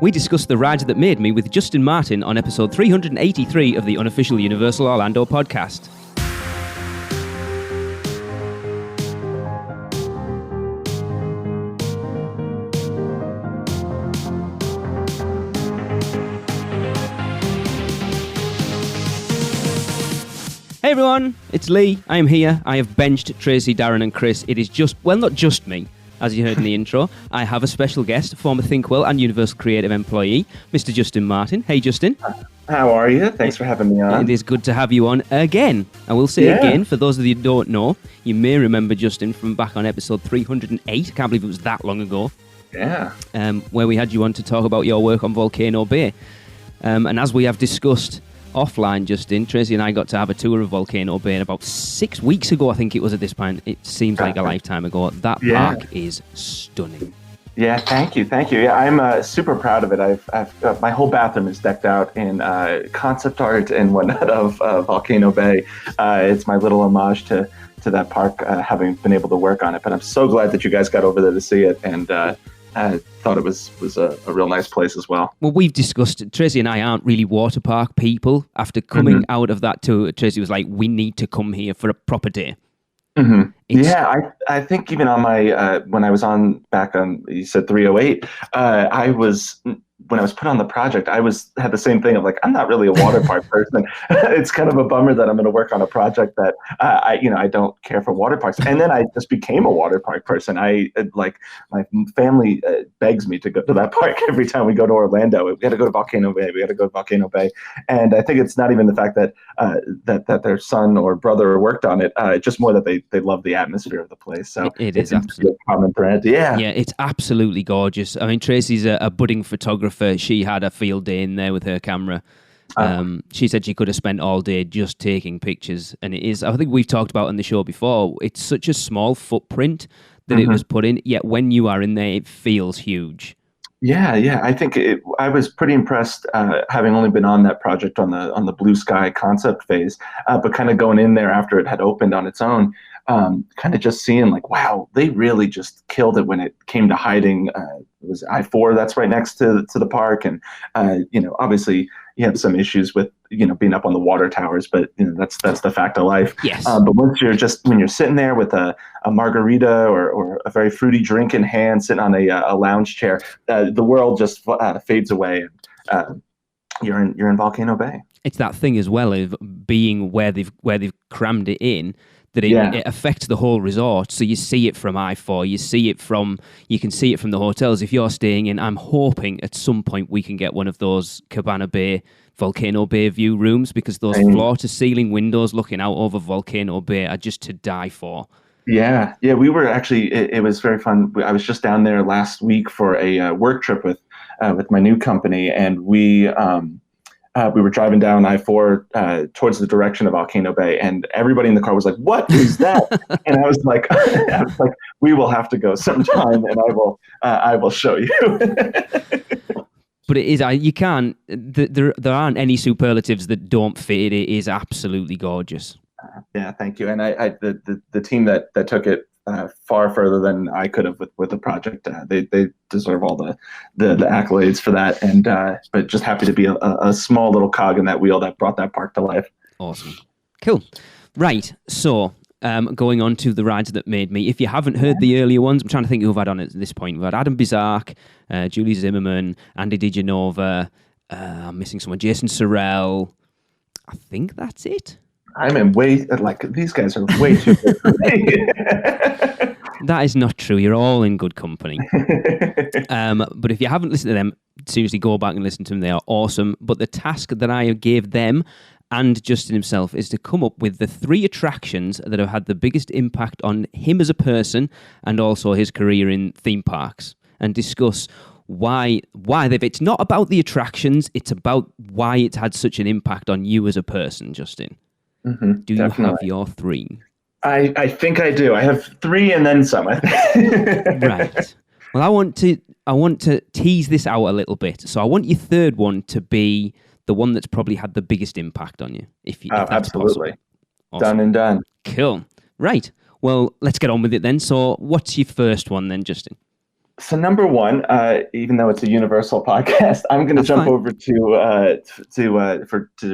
We discussed the ride that made me with Justin Martin on episode 383 of the unofficial Universal Orlando podcast. Hey everyone, it's Lee. I am here. I have benched Tracy, Darren and Chris. It is not just me, as you heard in the intro. I have a special guest, former Thinkwell and Universal Creative employee, Mr. Justin Martin. Hey Justin. How are you? Thanks for having me on. It is good to have you on again. I will say again, for those of you who don't know, you may remember Justin from back on episode 308. I can't believe it was that long ago. Yeah. Where we had you on to talk about your work on Volcano Bay. And as we have discussed offline, Justin, Tracy and I got to have a tour of Volcano Bay about 6 weeks ago, I think it was at this point. It seems like a lifetime ago. That park is stunning. Yeah, thank you. Yeah, I'm super proud of it. I've my whole bathroom is decked out in concept art and whatnot of Volcano Bay. It's my little homage to that park, having been able to work on it. But I'm so glad that you guys got over there to see it, and I thought it was a real nice place as well. Well, we've discussed, Tracy and I aren't really water park people. After coming out of that tour, Tracy was like, we need to come here for a proper day. Mm-hmm. Yeah, I think even on my, when I was on back on, you said 308, when I was put on the project, had the same thing of like, I'm not really a water park person. It's kind of a bummer that I'm going to work on a project that I don't care for water parks. And then I just became a water park person. My family begs me to go to that park every time we go to Orlando. We got to go to Volcano Bay. And I think it's not even the fact that that their son or brother worked on it. Just more that they love the atmosphere of the place. So it's absolutely a common thread. Yeah, it's absolutely gorgeous. I mean, Tracy's a budding photographer. She had a field day in there with her camera. She said she could have spent all day just taking pictures. And it is, I think we've talked about on the show before, it's such a small footprint that it was put in, yet when you are in there, it feels huge. Yeah. I think I was pretty impressed, having only been on that project on the Blue Sky concept phase, but kind of going in there after it had opened on its own, kind of just seeing like, wow, they really just killed it when it came to hiding. It was I-4 that's right next to the park, and obviously you have some issues with being up on the water towers, but that's the fact of life. Yes. But when you're sitting there with a margarita or a very fruity drink in hand, sitting on a lounge chair, the world just fades away. You're in Volcano Bay. It's that thing as well of being where they've crammed it in, that it affects the whole resort. So you see it from I-4, you can see it from the hotels. If you're staying in, I'm hoping at some point we can get one of those Cabana Bay, Volcano Bay view rooms, because those floor-to-ceiling windows looking out over Volcano Bay are just to die for. Yeah, we were actually, it was very fun. I was just down there last week for a work trip with my new company, and we were driving down I-4 towards the direction of Volcano Bay, and everybody in the car was like, "What is that?" And I was like, "We will have to go sometime, and I will show you." But it is, you can't. There aren't any superlatives that don't fit. It is absolutely gorgeous. Yeah, thank you. And the team that took it far further than I could have with the project. They deserve all the accolades for that, and but just happy to be a small little cog in that wheel that brought that park to life. Awesome, cool. Right, so going on to the rides that made me. If you haven't heard the earlier ones, I'm trying to think who I've had on at this point. We've had Adam Bizark, Julie Zimmerman, Andy DiGenova. I'm missing someone. Jason Sorrell. I think that's it. These guys are way too good for me. That is not true. You're all in good company. But if you haven't listened to them, seriously go back and listen to them. They are awesome. But the task that I gave them and Justin himself is to come up with the 3 attractions that have had the biggest impact on him as a person and also his career in theme parks, and discuss why it's not about the attractions, it's about why it's had such an impact on you as a person, Justin. Mm-hmm, do you have your 3? I think I do. I have 3 and then some, I think. Right. Well, I want to tease this out a little bit. So I want your 3rd one to be the one that's probably had the biggest impact on you, if that's absolutely possible. Awesome. Done and done. Cool. Right. Well, let's get on with it then. So what's your first one then, Justin? So number one, even though it's a Universal podcast, I'm going to That's jump fine. over to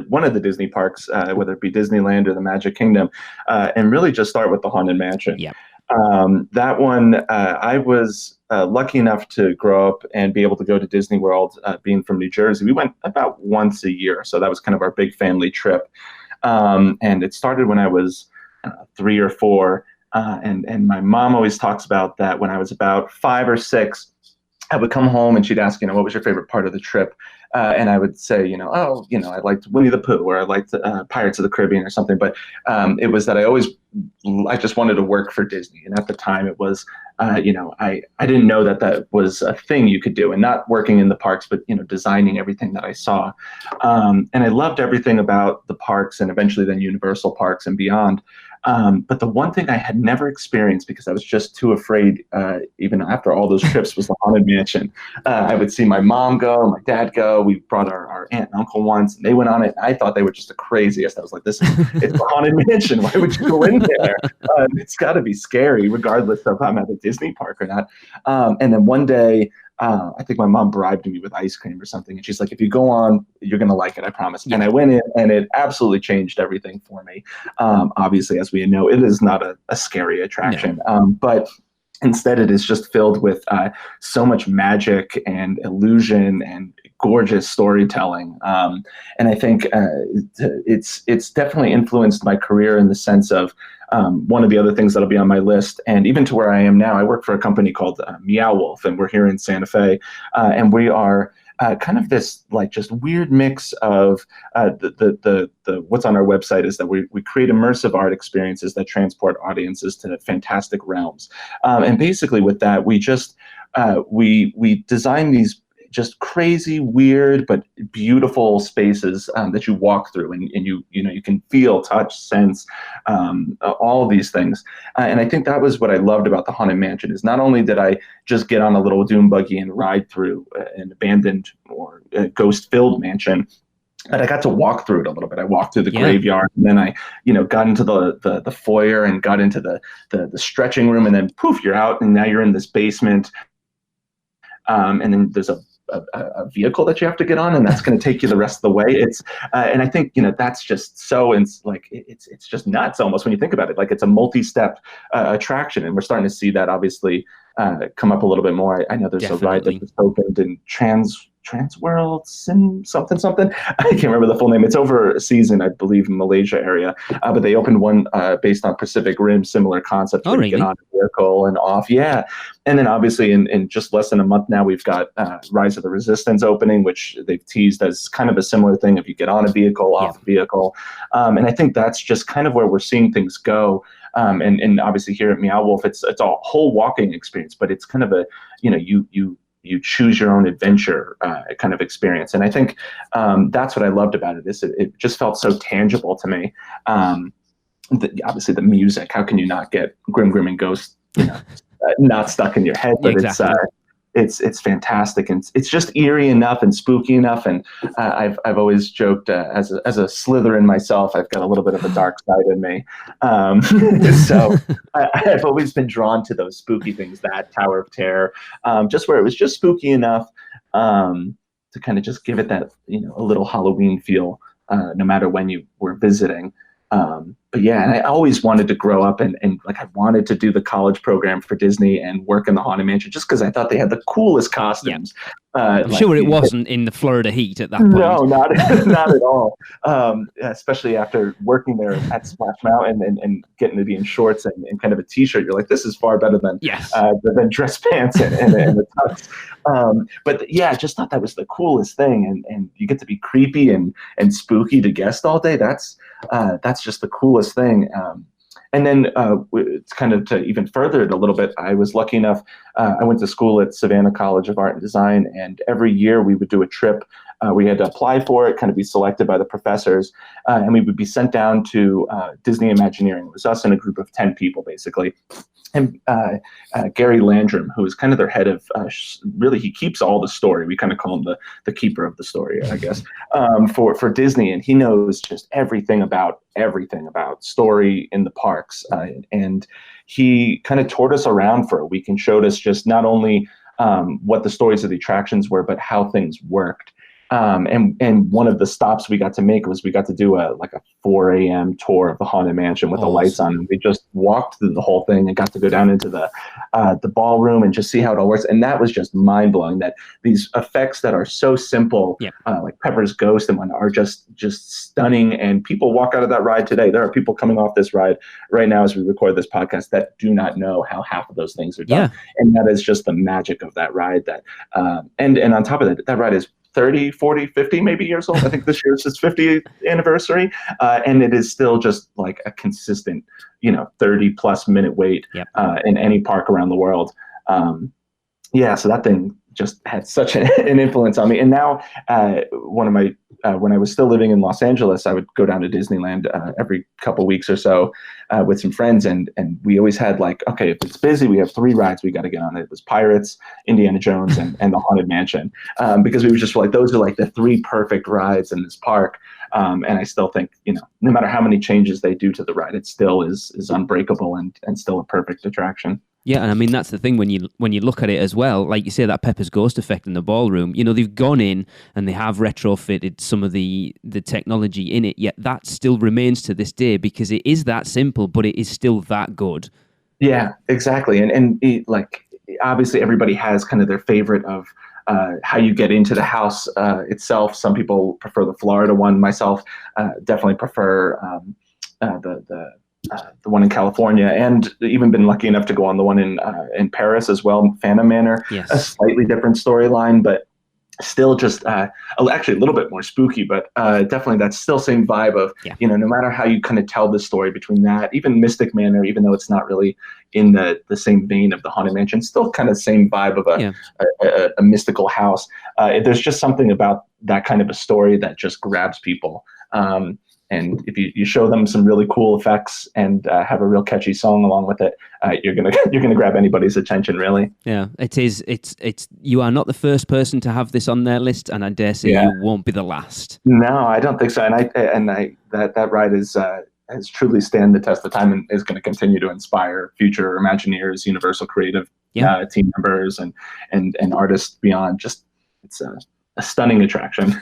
one of the Disney parks, whether it be Disneyland or the Magic Kingdom, and really just start with the Haunted Mansion. Yep. That one, I was lucky enough to grow up and be able to go to Disney World. Being from New Jersey, we went about once a year, so that was kind of our big family trip. And it started when I was 3 or 4. And my mom always talks about that when I was about 5 or 6, I would come home and she'd ask, what was your favorite part of the trip? And I would say, I liked Winnie the Pooh, or I liked Pirates of the Caribbean or something. But it was that I just wanted to work for Disney. And at the time it was, I didn't know that was a thing you could do, and not working in the parks, but, designing everything that I saw. And I loved everything about the parks, and eventually then Universal Parks and beyond. But the one thing I had never experienced, because I was just too afraid, even after all those trips, was the Haunted Mansion. I would see my mom go, my dad go. We brought our aunt and uncle once, and they went on it. I thought they were just the craziest. I was like, it's the Haunted Mansion. Why would you go in there? It's got to be scary, regardless of if I'm at a Disney park or not. And then one day, I think my mom bribed me with ice cream or something. And she's like, if you go on, you're going to like it, I promise. Yeah. And I went in, and it absolutely changed everything for me. Obviously, as we know, it is not a scary attraction. No. But instead, it is just filled with so much magic and illusion and gorgeous storytelling. And I think it's definitely influenced my career in the sense of, one of the other things that'll be on my list, and even to where I am now, I work for a company called Meow Wolf, and we're here in Santa Fe, and we are kind of this just weird mix of the what's on our website is that we create immersive art experiences that transport audiences to fantastic realms, and basically with that we just we design these just crazy, weird, but beautiful spaces that you walk through, and you can feel, touch, sense, all of these things. And I think that was what I loved about the Haunted Mansion, is not only did I just get on a little doom buggy and ride through an abandoned or ghost-filled mansion, but I got to walk through it a little bit. I walked through the graveyard, and then I, got into the foyer and got into the stretching room, and then poof, you're out, and now you're in this basement. And then there's a vehicle that you have to get on, and that's going to take you the rest of the way. It's and I think that's just so, it's just nuts almost when you think about it. Like, it's a multi-step attraction, and we're starting to see that obviously come up a little bit more. I know there's a ride that just opened in Transworld something. I can't remember the full name. It's overseas in, I believe, Malaysia area. But they opened one based on Pacific Rim, similar concept. Oh, really? You get on a vehicle and off. Yeah. And then obviously in just less than a month now, we've got Rise of the Resistance opening, which they've teased as kind of a similar thing. If you get on a vehicle, off a vehicle. And I think that's just kind of where we're seeing things go. And obviously here at Meow Wolf, it's a whole walking experience, but it's kind of a, you choose your own adventure kind of experience. And I think that's what I loved about it, is it just felt so tangible to me. Obviously the music, how can you not get Grim and Ghost, not stuck in your head, but exactly. It's fantastic, and it's just eerie enough and spooky enough. And I've always joked as a Slytherin myself, I've got a little bit of a dark side in me. So I've always been drawn to those spooky things, that Tower of Terror, just where it was just spooky enough to kind of just give it that a little Halloween feel, no matter when you were visiting. But yeah, and I always wanted to grow up and I wanted to do the college program for Disney and work in the Haunted Mansion, just because I thought they had the coolest costumes. I'm sure it wasn't in the Florida heat at that point. No, not at all. Especially after working there at Splash Mountain and getting to be in shorts and kind of a t-shirt. You're like, this is far better than dress pants and the tux. But yeah, I just thought that was the coolest thing. And you get to be creepy and spooky to guest all day. That's just the coolest thing. And then it's kind of to even further it a little bit, I was lucky enough, I went to school at Savannah College of Art and Design, and every year we would do a trip. We had to apply for it, kind of be selected by the professors, and we would be sent down to Disney Imagineering. It was us and a group of 10 people, basically. And Gary Landrum, who is kind of their head of, really, he keeps all the story. We kind of call him the keeper of the story, I guess, for Disney. And he knows just everything about story in the parks. And he kind of toured us around for a week and showed us just not only what the stories of the attractions were, but how things worked. And one of the stops we got to make was we got to do a 4 a.m. tour of the Haunted Mansion with the lights on. We just walked through the whole thing and got to go down into the ballroom and just see how it all works. And that was just mind blowing. That these effects that are so simple, like Pepper's Ghost and one, are just stunning. And people walk out of that ride today. There are people coming off this ride right now as we record this podcast that do not know how half of those things are done. And that is just the magic of that ride. That and on top of that ride is 30, 40, 50 maybe years old. I think this year is its 50th anniversary. And it is still just like a consistent, 30 plus minute wait in any park around the world. So that thing just had such an influence on me. And now when I was still living in Los Angeles, I would go down to Disneyland every couple weeks or so with some friends. And we always had okay, if it's busy, we have 3 rides we got to get on. It was Pirates, Indiana Jones, and the Haunted Mansion. Because we were just those are the 3 perfect rides in this park. And I still think, no matter how many changes they do to the ride, it still is unbreakable and still a perfect attraction. Yeah, and I mean, that's the thing when you look at it as well, like you say, that Pepper's Ghost effect in the ballroom, they've gone in and they have retrofitted some of the technology in it, yet that still remains to this day because it is that simple, but it is still that good. Yeah, exactly. And obviously everybody has kind of their favorite of how you get into the house itself. Some people prefer the Florida one. Myself, definitely prefer the one in California, and even been lucky enough to go on the one in Paris as well, Phantom Manor. Yes. A slightly different storyline, but still just actually a little bit more spooky, but definitely that still same vibe of, no matter how you kind of tell the story between that, even Mystic Manor, even though it's not really in the same vein of the Haunted Mansion, still kind of same vibe of a mystical house. There's just something about that kind of a story that just grabs people. And if you show them some really cool effects and have a real catchy song along with it, you're gonna grab anybody's attention, really. Yeah, it is. It's you are not the first person to have this on their list, and I dare say you won't be the last. No, I don't think so. And that ride has truly stand the test of time and is going to continue to inspire future Imagineers, Universal Creative team members, and artists beyond. Just it's a stunning attraction.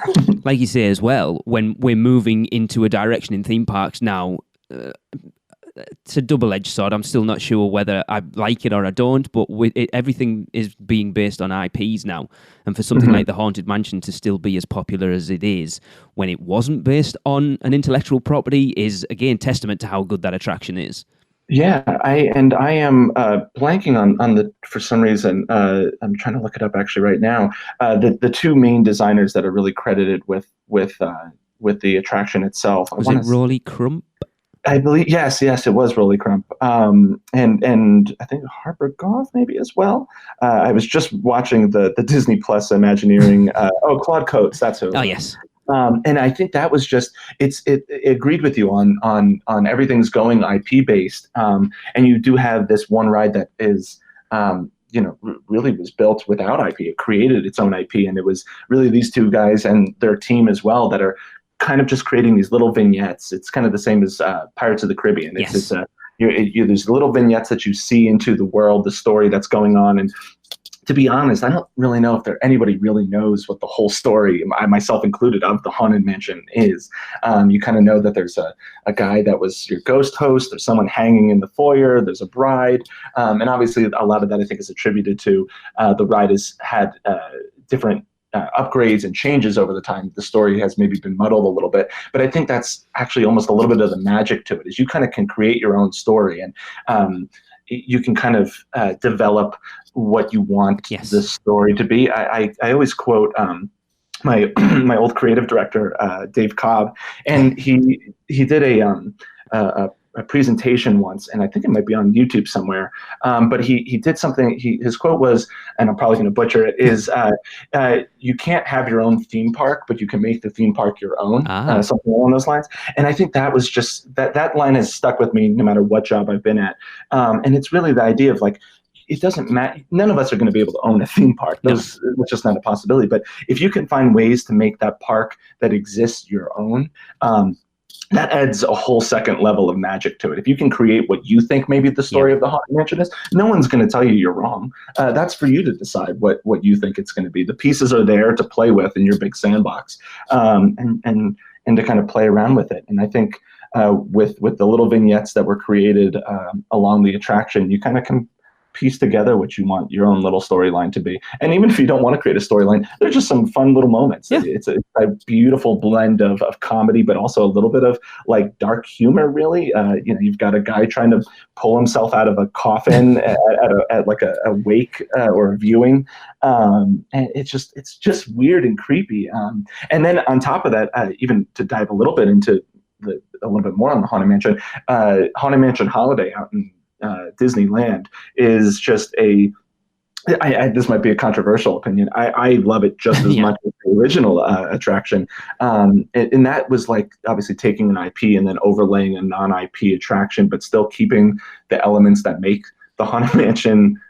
Like you say as well, when we're moving into a direction in theme parks now, it's a double-edged sword. I'm still not sure whether I like it or I don't, but everything is being based on IPs now. And for something like the Haunted Mansion to still be as popular as it is when it wasn't based on an intellectual property is, again, testament to how good that attraction is. Yeah, I am blanking on the, for some reason, I'm trying to look it up actually right now. The 2 main designers that are really credited with the attraction itself. Was it Rolly Crump? I believe yes, it was Rolly Crump. And I think Harper Goff maybe as well. I was just watching the Disney Plus Imagineering. Claude Coates, that's who. Oh yes. And I think that was just it agreed with you on everything's going IP based. And you do have this one ride that is really was built without IP. It created its own IP, and it was really these 2 guys and their team as well that are kind of just creating these little vignettes. It's kind of the same as Pirates of the Caribbean. It's there's little vignettes that you see into the world, the story that's going on. And to be honest, I don't really know if anybody really knows what the whole story, I myself included, of the Haunted Mansion is. You kind of know that there's a guy that was your ghost host, there's someone hanging in the foyer, there's a bride, and obviously a lot of that I think is attributed to the ride has had different upgrades and changes over the time. The story has maybe been muddled a little bit, but I think that's actually almost a little bit of the magic to it, is you kind of can create your own story, and you can kind of develop what you want the story to be. I always quote my my old creative director, Dave Cobb, and he did a presentation once, and I think it might be on YouTube somewhere. But he did something. His quote was, and I'm probably going to butcher it, is you can't have your own theme park, but you can make the theme park your own. Something along those lines. And I think that was just that line has stuck with me no matter what job I've been at. And it's really the idea of it doesn't matter. None of us are going to be able to own a theme park. That's just not a possibility. But if you can find ways to make that park that exists your own, that adds a whole second level of magic to it. If you can create what you think maybe the story of the Haunted Mansion is, no one's going to tell you you're wrong. That's for you to decide what you think it's going to be. The pieces are there to play with in your big sandbox, and to kind of play around with it. And I think with the little vignettes that were created along the attraction, you kind of can piece together what you want your own little storyline to be. And even if you don't want to create a storyline, there's just some fun little moments. Yeah. It's a beautiful blend of comedy, but also a little bit of like dark humor, really. You've got a guy trying to pull himself out of a coffin at like a wake or a viewing. And it's just weird and creepy. And then on top of that, even to dive a little bit into a little bit more on the Haunted Mansion Holiday out in Disneyland is just this might be a controversial opinion. I love it just as much as the original attraction. And that was like obviously taking an IP and then overlaying a non-IP attraction, but still keeping the elements that make the Haunted Mansion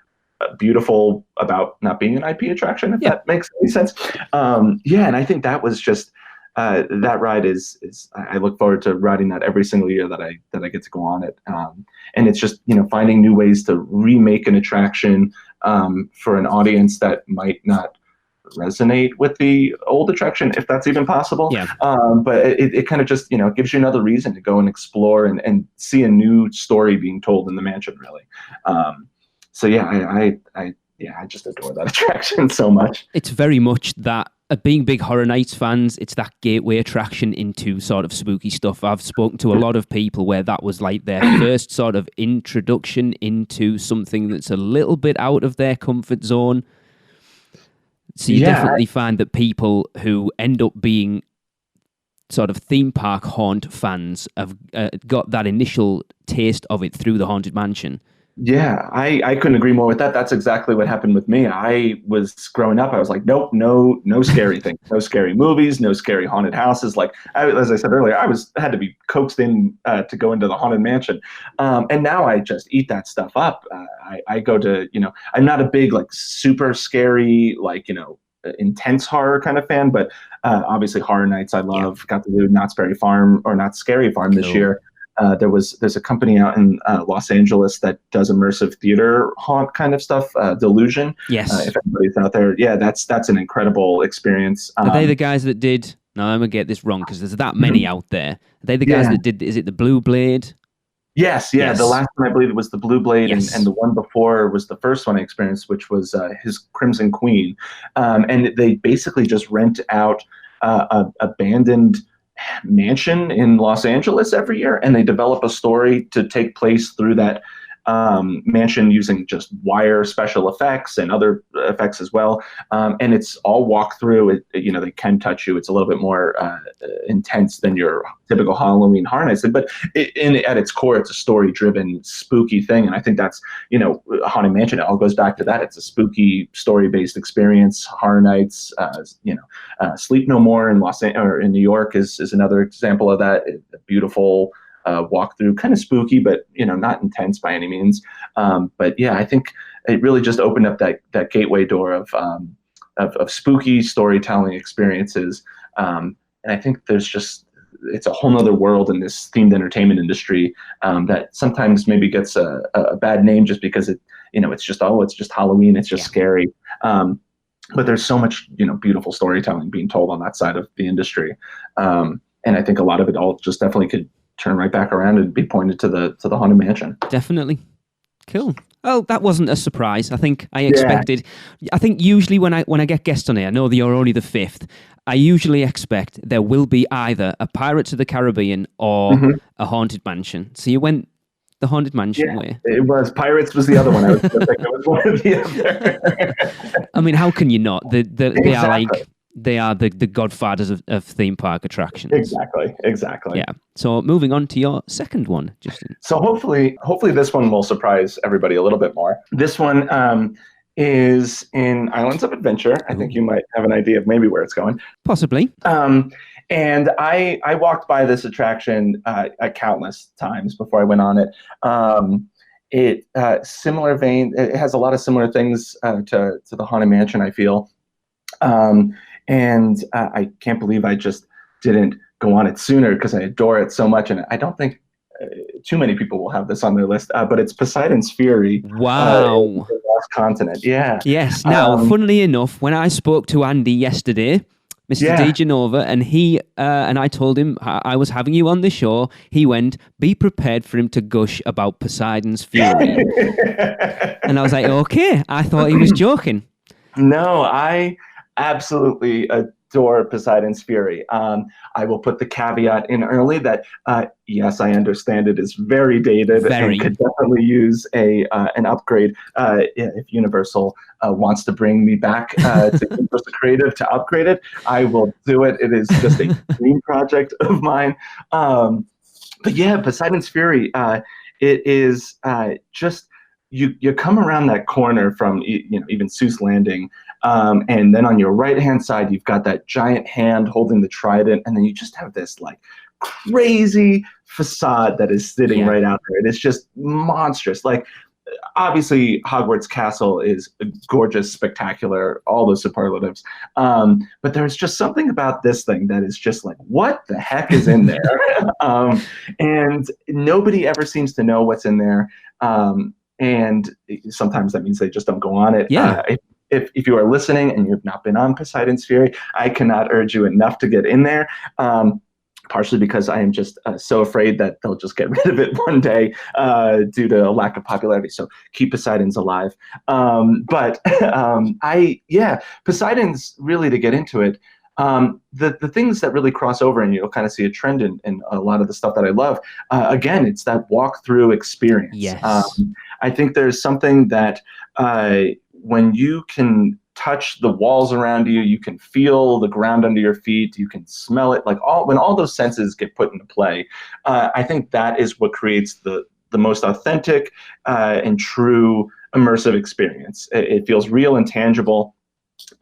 beautiful about not being an IP attraction, if that makes any sense. And I think that was just that ride is I look forward to riding that every single year that I get to go on it. And it's just, finding new ways to remake an attraction for an audience that might not resonate with the old attraction, if that's even possible. Yeah. But it kind of just, gives you another reason to go and explore and see a new story being told in the mansion, really. I just adore that attraction so much. It's very much that, being big Horror Nights fans, it's that gateway attraction into sort of spooky stuff. I've spoken to a lot of people where that was like their first sort of introduction into something that's a little bit out of their comfort zone. So you definitely find that people who end up being sort of theme park haunt fans have got that initial taste of it through the Haunted Mansion. Yeah, I couldn't agree more with that. That's exactly what happened with me. I was growing up, I was like, nope, no scary things, no scary movies, no scary haunted houses. Like, as I said earlier, I had to be coaxed in to go into the Haunted Mansion. And now I just eat that stuff up. I go to, I'm not a big, like, super scary, like, intense horror kind of fan, but obviously Horror Nights I love. Got to do Not Scary Farm this year. There's a company out in Los Angeles that does immersive theater haunt kind of stuff, Delusion. Yes. If anybody's out there, that's an incredible experience. Are they the guys that did? No, I'm gonna get this wrong because there's that many out there. Are they the guys that did? Is it the Blue Blade? Yes. The last one I believe was the Blue Blade, and the one before was the first one I experienced, which was his Crimson Queen, and they basically just rent out abandoned mansion in Los Angeles every year, and they develop a story to take place through that mansion using just wire special effects and other effects as well. And it's all walk through. They can touch you. It's a little bit more intense than your typical Halloween Horror Nights, but at its core, it's a story-driven, spooky thing. And I think that's, Haunted Mansion. It all goes back to that. It's a spooky, story-based experience. Horror Nights, Sleep No More in in New York is another example of that. A beautiful walk through, kind of spooky, but not intense by any means. But I think it really just opened up that gateway door of spooky storytelling experiences. And I think it's a whole nother world in this themed entertainment industry that sometimes maybe gets a bad name just because it's just Halloween, it's just scary. But there's so much beautiful storytelling being told on that side of the industry. And I think a lot of it all just definitely could turn right back around and be pointed to the Haunted Mansion. Definitely. Cool. Well, that wasn't a surprise. I think I expected. I think usually when I get guests on here, I know that you're only the fifth. I usually expect there will be either a Pirates of the Caribbean or a Haunted Mansion. So you went the Haunted Mansion way. It was Pirates was the other one. I was just like, it was one or the other. I mean, how can you not? They are like. They are the godfathers of theme park attractions. Exactly. Yeah. So moving on to your second one, Justin. So hopefully this one will surprise everybody a little bit more. This one is in Islands of Adventure. I think you might have an idea of maybe where it's going. Possibly. And I walked by this attraction countless times before I went on it. Similar vein. It has a lot of similar things to the Haunted Mansion, I feel. And I can't believe I just didn't go on it sooner because I adore it so much. And I don't think too many people will have this on their list, but it's Poseidon's Fury. Wow. The Lost Continent. Yeah. Yes. Now, funnily enough, when I spoke to Andy yesterday, Mr. DeGenova, and he and I told him I was having you on the show, he went, be prepared for him to gush about Poseidon's Fury. And I was like, okay, I thought he was joking. No, I absolutely adore Poseidon's Fury. I will put the caveat in early that, yes, I understand it is very dated and could definitely use an upgrade if Universal wants to bring me back to Universal Creative to upgrade it. I will do it. It is just a dream project of mine. But yeah, Poseidon's Fury, it is just... You come around that corner from even Seuss Landing, and then on your right hand side you've got that giant hand holding the trident, and then you just have this like crazy facade that is sitting right out there. It is just monstrous. Like, obviously Hogwarts Castle is gorgeous, spectacular, all those superlatives. But there's just something about this thing that is just like, what the heck is in there? And nobody ever seems to know what's in there. And sometimes that means they just don't go on it. Yeah. If you are listening and you've not been on Poseidon's Fury, I cannot urge you enough to get in there. Partially because I am just so afraid that they'll just get rid of it one day due to a lack of popularity. So keep Poseidon's alive. Poseidon's really, to get into it, the things that really cross over, and you'll kind of see a trend in a lot of the stuff that I love. Again, it's that walk-through experience. Yes. I think there's something that when you can touch the walls around you, you can feel the ground under your feet, you can smell it, when all those senses get put into play, I think that is what creates the most authentic and true immersive experience. It feels real and tangible,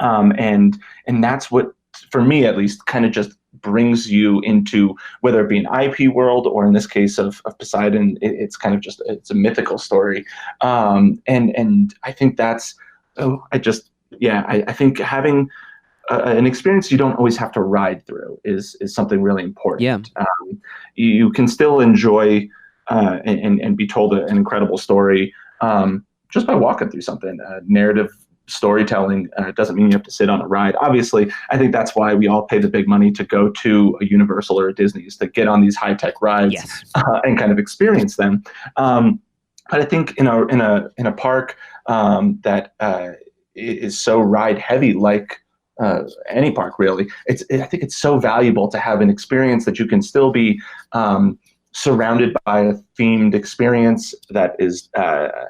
and that's what, for me at least, kind of just brings you into, whether it be an IP world or in this case of Poseidon, it's kind of just, it's a mythical story. And I think that's, I think having an experience you don't always have to ride through is something really important. Yeah. You can still enjoy and be told an incredible story just by walking through something. Narrative storytelling doesn't mean you have to sit on a ride. Obviously, I think that's why we all pay the big money to go to a Universal or a Disney, is to get on these high-tech rides and kind of experience them. But I think in a park that is so ride heavy, like any park really, I think it's so valuable to have an experience that you can still be surrounded by a themed experience that is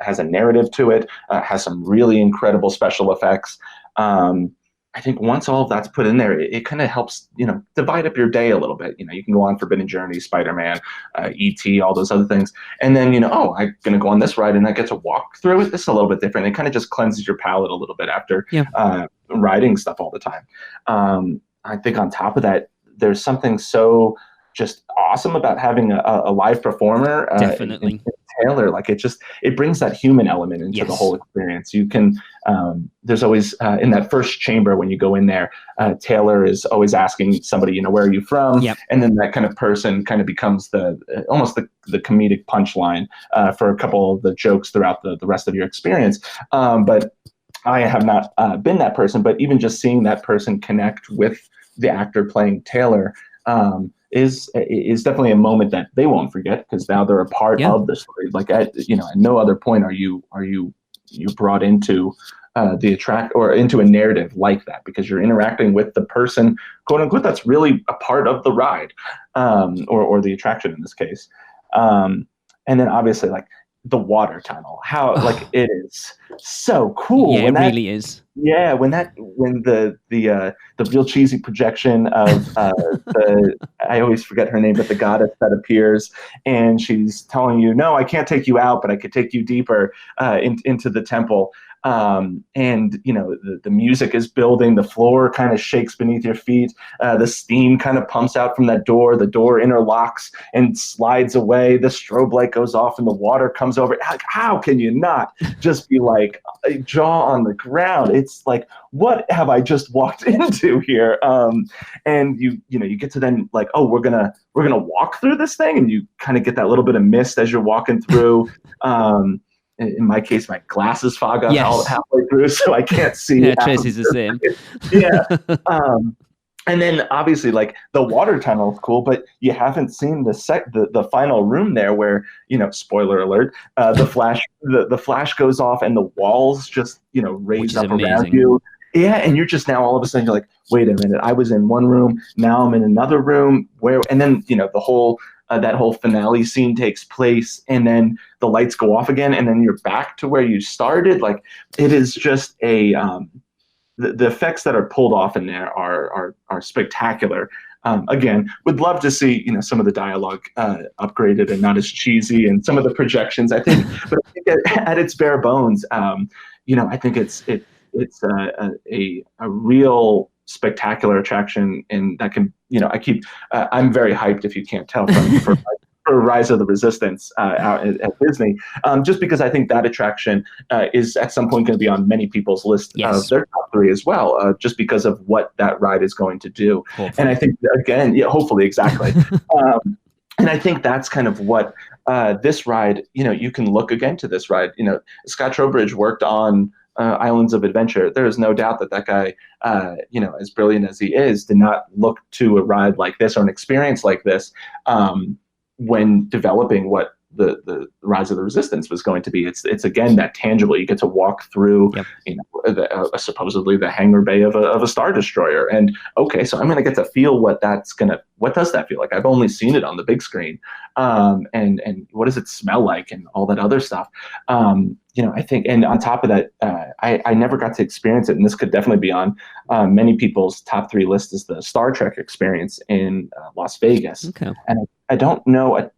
has a narrative to it, has some really incredible special effects. I think once all of that's put in there, it kind of helps, divide up your day a little bit. You can go on Forbidden Journey, Spider-Man, E.T., all those other things. And then, I'm going to go on this ride and I get to walk through it. This is a little bit different. It kind of just cleanses your palate a little bit after riding stuff all the time. I think on top of that, there's something so just awesome about having a live performer. Definitely. Taylor, it brings that human element into the whole experience. You can, there's always, in that first chamber when you go in there, Taylor is always asking somebody, where are you from? Yep. And then that kind of person kind of becomes almost the comedic punchline for a couple of the jokes throughout the rest of your experience. But I have not been that person, but even just seeing that person connect with the actor playing Taylor is definitely a moment that they won't forget, because now they're a part of the story. At no other point are you brought into into a narrative like that, because you're interacting with the person, quote unquote, that's really a part of the ride, or the attraction in this case. And then obviously the water tunnel, how it is so cool. Yeah, it really is. Yeah, when the real cheesy projection of I always forget her name, but the goddess that appears, and she's telling you, no, I can't take you out, but I could take you deeper into the temple. And the music is building, the floor kind of shakes beneath your feet, the steam kind of pumps out from that door, the door interlocks and slides away, the strobe light goes off and the water comes over. How can you not just be like jaw on the ground? It's like, what have I just walked into here? And you get to then like, oh, we're gonna walk through this thing, and you kind of get that little bit of mist as you're walking through. In my case, my glasses fog up halfway through, so I can't see. Yeah, Tracy's the same. Yeah. And then obviously, like, the water tunnel is cool, but you haven't seen the final room there, where, spoiler alert, the flash goes off and the walls just raise up around you. Yeah, and you're just now all of a sudden you're like, wait a minute, I was in one room, now I'm in another room. And then the whole that whole finale scene takes place, and then the lights go off again, and then you're back to where you started. Like, it is just the effects that are pulled off in there are spectacular. Again, would love to see some of the dialogue upgraded and not as cheesy, and some of the projections. I think, but I think at its bare bones, I think it's a real spectacular attraction, and that can I'm very hyped, if you can't tell, for Rise of the Resistance out at Disney, just because I think that attraction is at some point going to be on many people's list of their top 3 as well, just because of what that ride is going to do. Hopefully. And I think, again, hopefully, exactly. And I think that's kind of what this ride, you can look again to this ride. Scott Trowbridge worked on Islands of Adventure. There is no doubt that guy, as brilliant as he is, did not look to a ride like this or an experience like this when developing what the Rise of the Resistance was going to be. It's again that tangible. You get to walk through, supposedly the hangar bay of a Star Destroyer, and okay, so I'm going to get to feel what does that feel like? I've only seen it on the big screen, and what does it smell like, and all that other stuff. I think, and on top of that, I never got to experience it, and this could definitely be on many people's top 3 list, is the Star Trek experience in Las Vegas. Okay. And I don't know a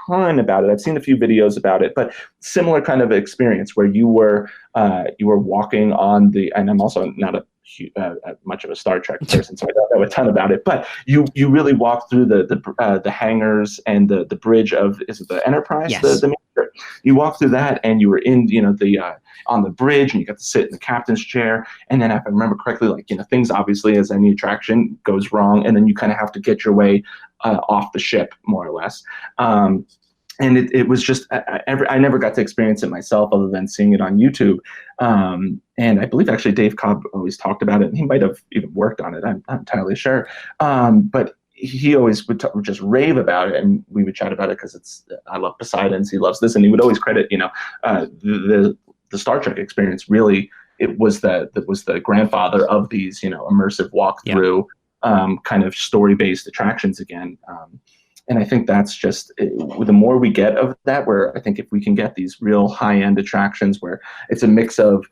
ton about it. I've seen a few videos about it, but similar kind of experience where you were walking on and I'm also not much of a Star Trek person, so I don't know a ton about it, but you really walk through the hangars and the bridge of, is it the Enterprise? Yes. You walk through that, and you were in on the bridge, and you got to sit in the captain's chair. And then, if I remember correctly, things obviously, as any attraction, goes wrong, and then you kind of have to get your way off the ship, more or less. And it was just, I never got to experience it myself, other than seeing it on YouTube. And I believe actually Dave Cobb always talked about it, and he might have even worked on it. I'm not entirely sure. But he always would just rave about it, and we would chat about it because I love Poseidon's, he loves this, and he would always credit the Star Trek experience. Really, it was the grandfather of these immersive walkthrough kind of story-based attractions again. And I think that's just, the more we get of that, where I think if we can get these real high-end attractions where it's a mix of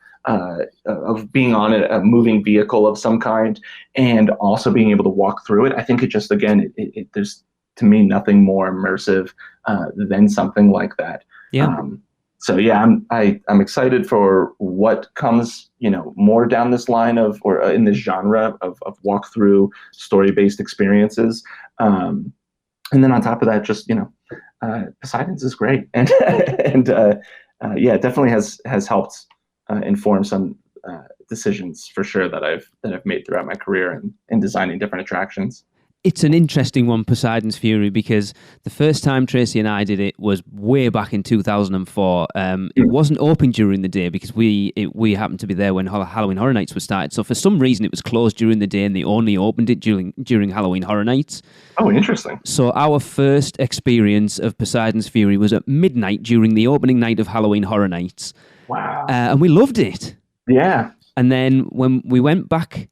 being on a moving vehicle of some kind and also being able to walk through it, I think it just, again, there's, to me, nothing more immersive than something like that. Yeah. So yeah, I'm excited for what comes, more down this line or in this genre of walkthrough story-based experiences. And then on top of that, just, Poseidon's is great. And it definitely has helped inform some decisions for sure that I've made throughout my career in designing different attractions. It's an interesting one, Poseidon's Fury, because the first time Tracy and I did it was way back in 2004. It wasn't open during the day because we happened to be there when Halloween Horror Nights was started. So for some reason, it was closed during the day, and they only opened it during Halloween Horror Nights. Oh, interesting. So our first experience of Poseidon's Fury was at midnight during the opening night of Halloween Horror Nights. Wow. And we loved it. Yeah. And then when we went back,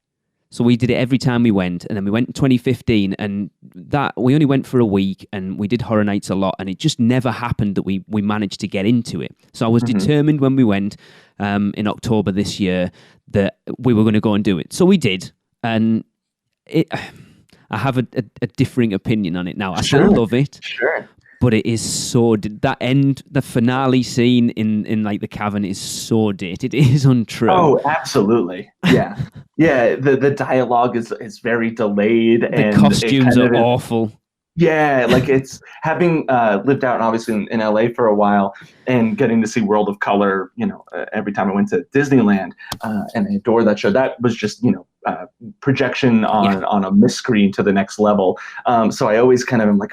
so we did it every time we went, and then we went in 2015, and that we only went for a week, and we did Horror Nights a lot, and it just never happened that we managed to get into it. So I was determined when we went in October this year that we were going to go and do it. So we did, and I have a differing opinion on it now. I still love it. Sure. But it is so that the finale scene in like the cavern is so dated. It is untrue. Oh, absolutely. Yeah. Yeah. The dialogue is very delayed, The and costumes are awful. Yeah, like it's having lived out obviously in LA for a while and getting to see World of Color, every time I went to Disneyland, and I adore that show. That was just, projection on a mist screen to the next level. So I always kind of am like,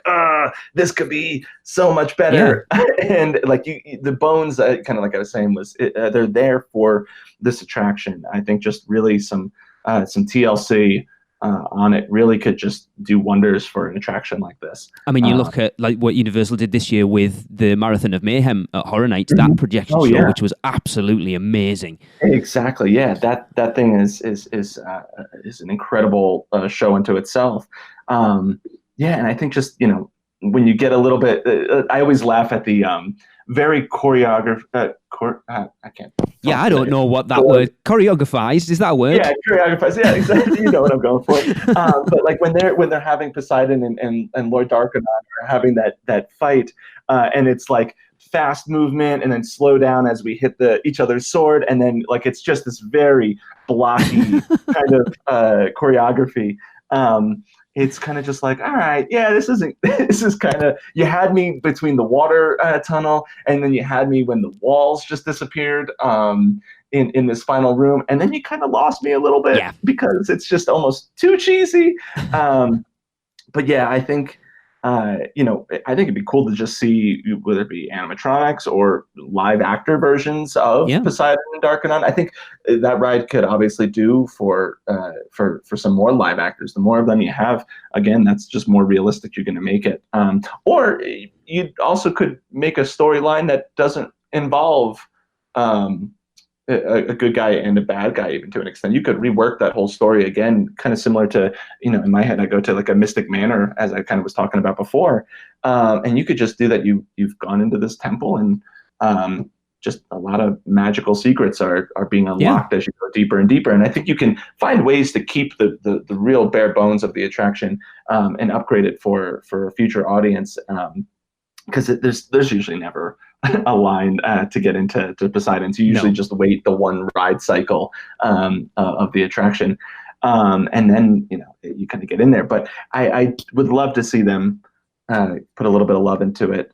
this could be so much better. Yeah. And like the bones, kind of like I was saying, they're there for this attraction. I think just really some TLC on it really could just do wonders for an attraction like this. I mean, you look at like what Universal did this year with the Marathon of Mayhem at Horror Nights, that projection show, which was absolutely amazing. Exactly, yeah. That thing is an incredible show unto itself. Yeah, and I think just when you get a little bit, I always laugh at the very choreographed. I can't. Yeah, I don't know what that word choreographized is. That a word? Yeah, choreographized. Yeah, exactly. You know what I'm going for. But like when they're having Poseidon and Lord Darkonon are having that fight, and it's like fast movement and then slow down as we hit each other's sword, and then like it's just this very blocky kind of choreography. It's kind of just like, all right, yeah, this is kind of, you had me between the water tunnel, and then you had me when the walls just disappeared in this final room, and then you kind of lost me a little bit because it's just almost too cheesy. But yeah, I think I think it'd be cool to just see whether it be animatronics or live actor versions of Poseidon and Darkonon. I think that ride could obviously do for some more live actors. The more of them you have, again, that's just more realistic you're going to make it. Or you also could make a storyline that doesn't involve a good guy and a bad guy, even to an extent. You could rework that whole story again, kind of similar to, in my head, I go to like a Mystic Manor, as I kind of was talking about before. And you could just do that. You've gone into this temple, and just a lot of magical secrets are being unlocked as you go deeper and deeper. And I think you can find ways to keep the real bare bones of the attraction and upgrade it for a future audience. Because there's usually never a line to get into Poseidon. So you usually just wait the one ride cycle of the attraction, and then you kind of get in there. But I would love to see them put a little bit of love into it,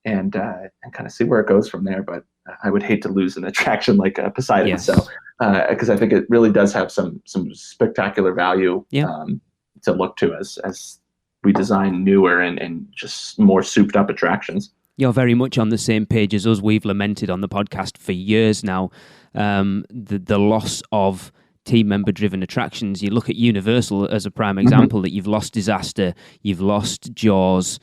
and kind of see where it goes from there. But I would hate to lose an attraction like Poseidon. Yes. So because I think it really does have some spectacular value to look to as we design newer and just more souped up attractions. You're very much on the same page as us. We've lamented on the podcast for years now the loss of team member driven attractions. You look at Universal as a prime example, that you've lost Disaster, you've lost Jaws,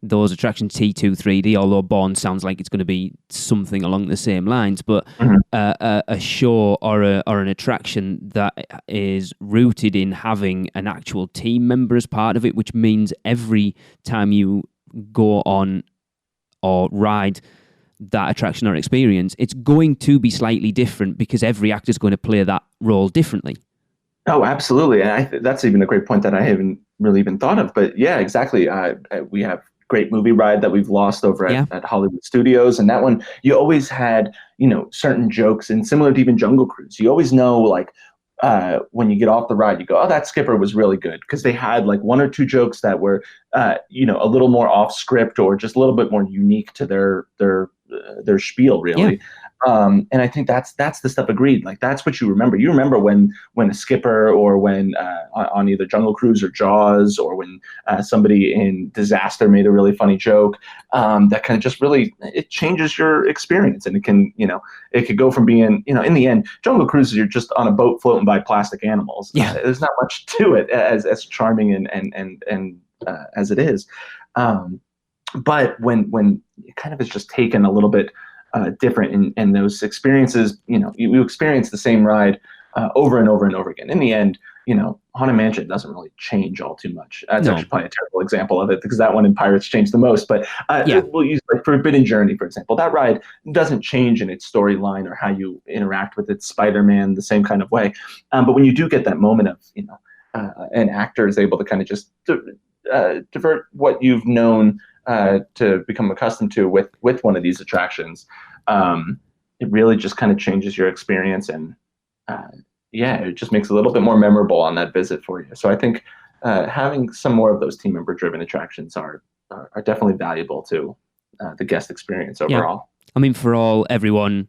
those attractions, T2 3D, although Born sounds like it's going to be something along the same lines, but a show or an attraction that is rooted in having an actual team member as part of it, which means every time you go on or ride that attraction or experience, it's going to be slightly different because every actor is going to play that role differently. Oh, absolutely. And that's even a great point that I haven't really even thought of. But yeah, exactly. We have great movie ride that we've lost over at Hollywood Studios. And that one, you always had, certain jokes, and similar to even Jungle Cruise, you always know, like, when you get off the ride, you go, oh, that skipper was really good, because they had like one or two jokes that were, a little more off script or just a little bit more unique to their spiel, really. Yeah. And I think that's the stuff. Agreed. Like that's what you remember. You remember when a skipper, or when on either Jungle Cruise or Jaws, or when somebody in Disaster made a really funny joke, that kind of just really, it changes your experience. And it can, it could go from being, in the end, Jungle Cruise, you're just on a boat floating by plastic animals. Yeah. There's not much to it, as charming and as it is. But when it kind of is just taken a little bit different in those experiences, you experience the same ride over and over and over again. In the end, Haunted Mansion doesn't really change all too much. That's actually probably a terrible example of it, because that one in Pirates changed the most. But we'll use like Forbidden Journey, for example. That ride doesn't change in its storyline or how you interact with its Spider-Man the same kind of way. But when you do get that moment of, an actor is able to kind of just divert what you've known to become accustomed to with one of these attractions. It really just kind of changes your experience, and it just makes it a little bit more memorable on that visit for you. So I think having some more of those team member driven attractions are definitely valuable to the guest experience overall. Yeah. I mean, everyone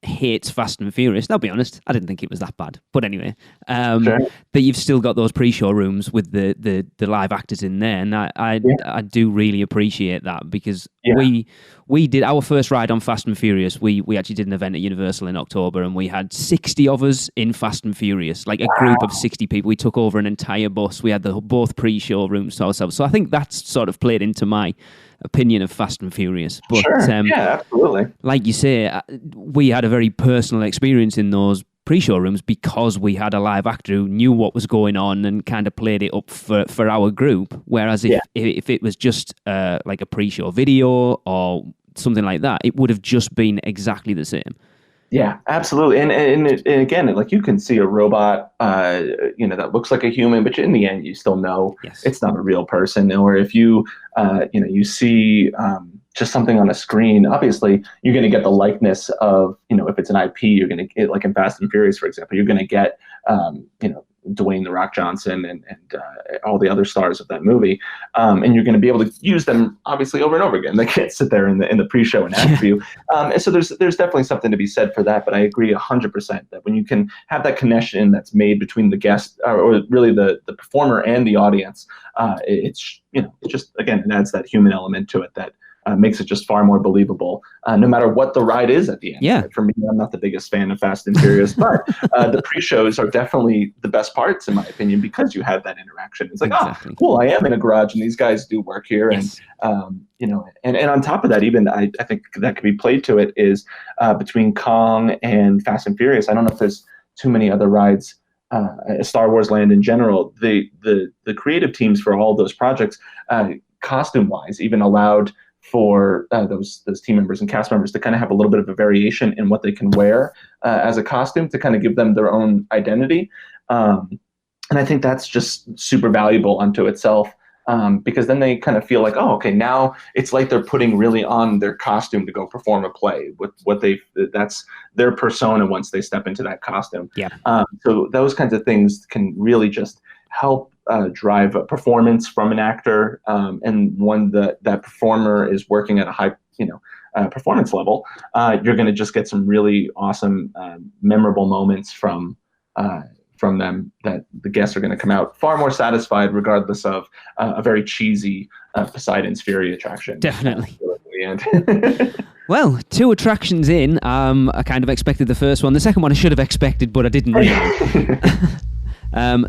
hates Fast and Furious. I'll be honest, I didn't think it was that bad. But anyway, Sure. but you've still got those pre-show rooms with the live actors in there, and I do really appreciate that, because we did our first ride on Fast and Furious. We actually did an event at Universal in October, and we had 60 of us in Fast and Furious, like a group of 60 people. We took over an entire bus. We had both pre-show rooms to ourselves. So I think that's sort of played into my opinion of Fast and Furious. But sure. Yeah, absolutely. Like you say, we had a very personal experience in those pre-show rooms because we had a live actor who knew what was going on and kind of played it up for our group. Whereas if it was just like a pre-show video or something like that, it would have just been exactly the same. Yeah, absolutely. And again, like, you can see a robot, that looks like a human, but in the end, you still know it's not a real person. Or if you see just something on a screen, obviously you're going to get the likeness of, if it's an IP, you're going to get, like in Fast and Furious, for example, you're going to get, Dwayne "The Rock" Johnson and all the other stars of that movie, and you're going to be able to use them obviously over and over again. They can't sit there in the pre-show and act for you. And so there's definitely something to be said for that. But I agree 100% that when you can have that connection that's made between the guest or really the performer and the audience, it's just, again, it adds that human element to it that makes it just far more believable, no matter what the ride is at the end. Yeah. For me, I'm not the biggest fan of Fast and Furious, but the pre-shows are definitely the best parts, in my opinion, because you have that interaction. It's like, exactly. Oh, cool, I am in a garage, and these guys do work here. Yes. And, and on top of that, even I think that could be played to it is between Kong and Fast and Furious. I don't know if there's too many other rides, Star Wars Land in general. The creative teams for all those projects, costume-wise, even allowed for those team members and cast members to kind of have a little bit of a variation in what they can wear as a costume to kind of give them their own identity. And I think that's just super valuable unto itself, because then they kind of feel like, oh, okay, now it's like they're putting really on their costume to go perform a play with that's their persona once they step into that costume. Yeah. So those kinds of things can really just help drive a performance from an actor, and when that performer is working at a high performance level, you're going to just get some really awesome memorable moments from them that the guests are going to come out far more satisfied, regardless of a very cheesy Poseidon's Fury attraction. Definitely. Well, 2 attractions in. I kind of expected the first one. The second one I should have expected, but I didn't really.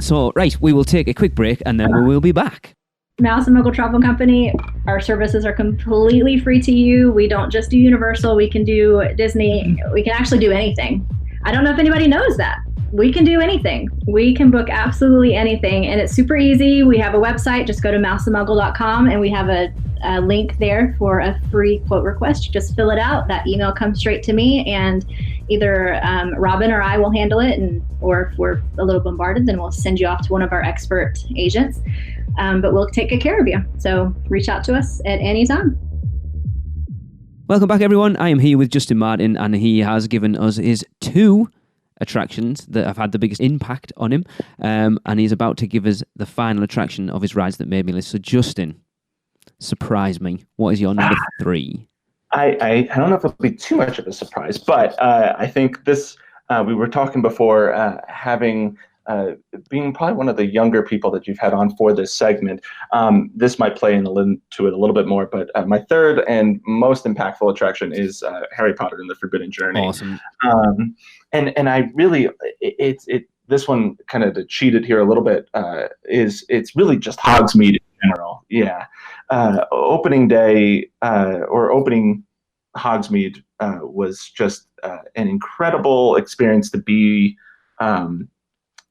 So, right, we will take a quick break and then we will be back. Mouse Muggle Travel Company, our services are completely free to you. We don't just do Universal. We can do Disney. We can actually do anything. I don't know if anybody knows that. We can do anything. We can book absolutely anything, and it's super easy. We have a website. Just go to mousemuggle.com, and we have a link there for a free quote request. You just fill it out. That email comes straight to me, and either Robin or I will handle it, or if we're a little bombarded, then we'll send you off to one of our expert agents. But we'll take good care of you. So reach out to us at any time. Welcome back, everyone. I am here with Justin Martin, and he has given us his 2 attractions that have had the biggest impact on him, and he's about to give us the final attraction of his rides that made me list. So, Justin, surprise me. What is your number 3? I don't know if it'll be too much of a surprise, but I think this, we were talking before, being probably one of the younger people that you've had on for this segment, this might play into it a little bit more, but my 3rd and most impactful attraction is Harry Potter and the Forbidden Journey. Awesome. And I really, this one kind of cheated here a little bit, it's really just Hogsmeade in general. Yeah. Opening day, or opening Hogsmeade was just an incredible experience to be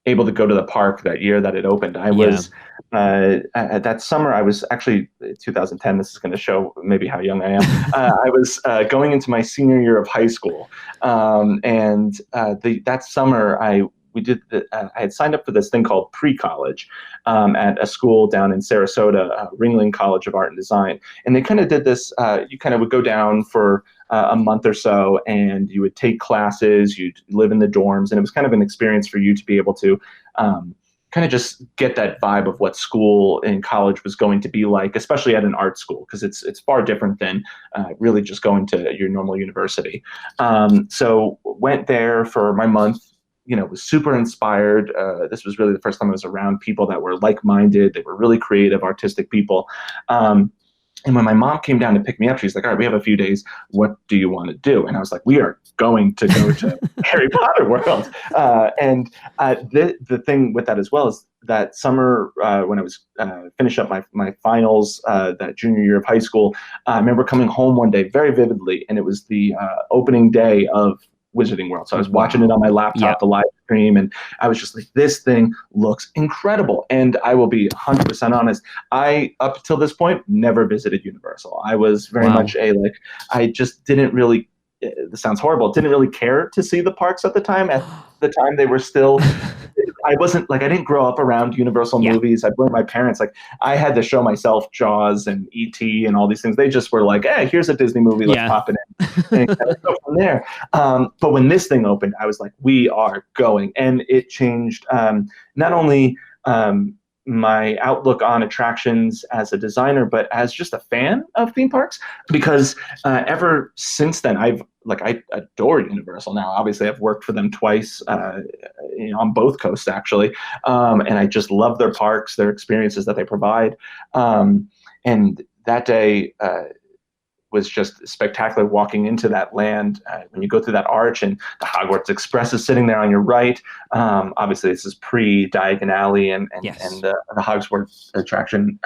able to go to the park that year that it opened. I was that summer, I was actually 2010. This is going to show maybe how young I am. I was going into my senior year of high school, and that summer I I had signed up for this thing called pre-college at a school down in Sarasota, Ringling College of Art and Design. And they kind of did this, you kind of would go down for a month or so, and you would take classes, you'd live in the dorms, and it was kind of an experience for you to be able to kind of just get that vibe of what school in college was going to be like, especially at an art school, because it's far different than really just going to your normal university. So went there for my month, was super inspired. This was really the first time I was around people that were like-minded. They were really creative, artistic people. And when my mom came down to pick me up, she's like, all right, we have a few days. What do you want to do? And I was like, we are going to go to Harry Potter World. And the thing with that as well is that summer when I was finished up my finals, that junior year of high school, I remember coming home one day very vividly, and it was the opening day of Wizarding World. So I was watching it on my laptop, the live stream, and I was just like, this thing looks incredible. And I will be 100% honest, I, up till this point, never visited Universal. I was very much I just didn't really, this sounds horrible, didn't really care to see the parks at the time. At the time, they were still, I didn't grow up around Universal movies. I blame my parents. I had to show myself Jaws and E.T. and all these things. They just were like, hey, here's a Disney movie, let's pop it in. And kind of go from there. But when this thing opened, I was like, we are going. And it changed not only my outlook on attractions as a designer, but as just a fan of theme parks, because ever since then, I adore Universal now. Obviously, I've worked for them twice on both coasts, actually. And I just love their parks, their experiences that they provide. And that day was just spectacular, walking into that land. When you go through that arch and the Hogwarts Express is sitting there on your right. Obviously, this is pre-Diagon Alley and the Hogwarts attraction.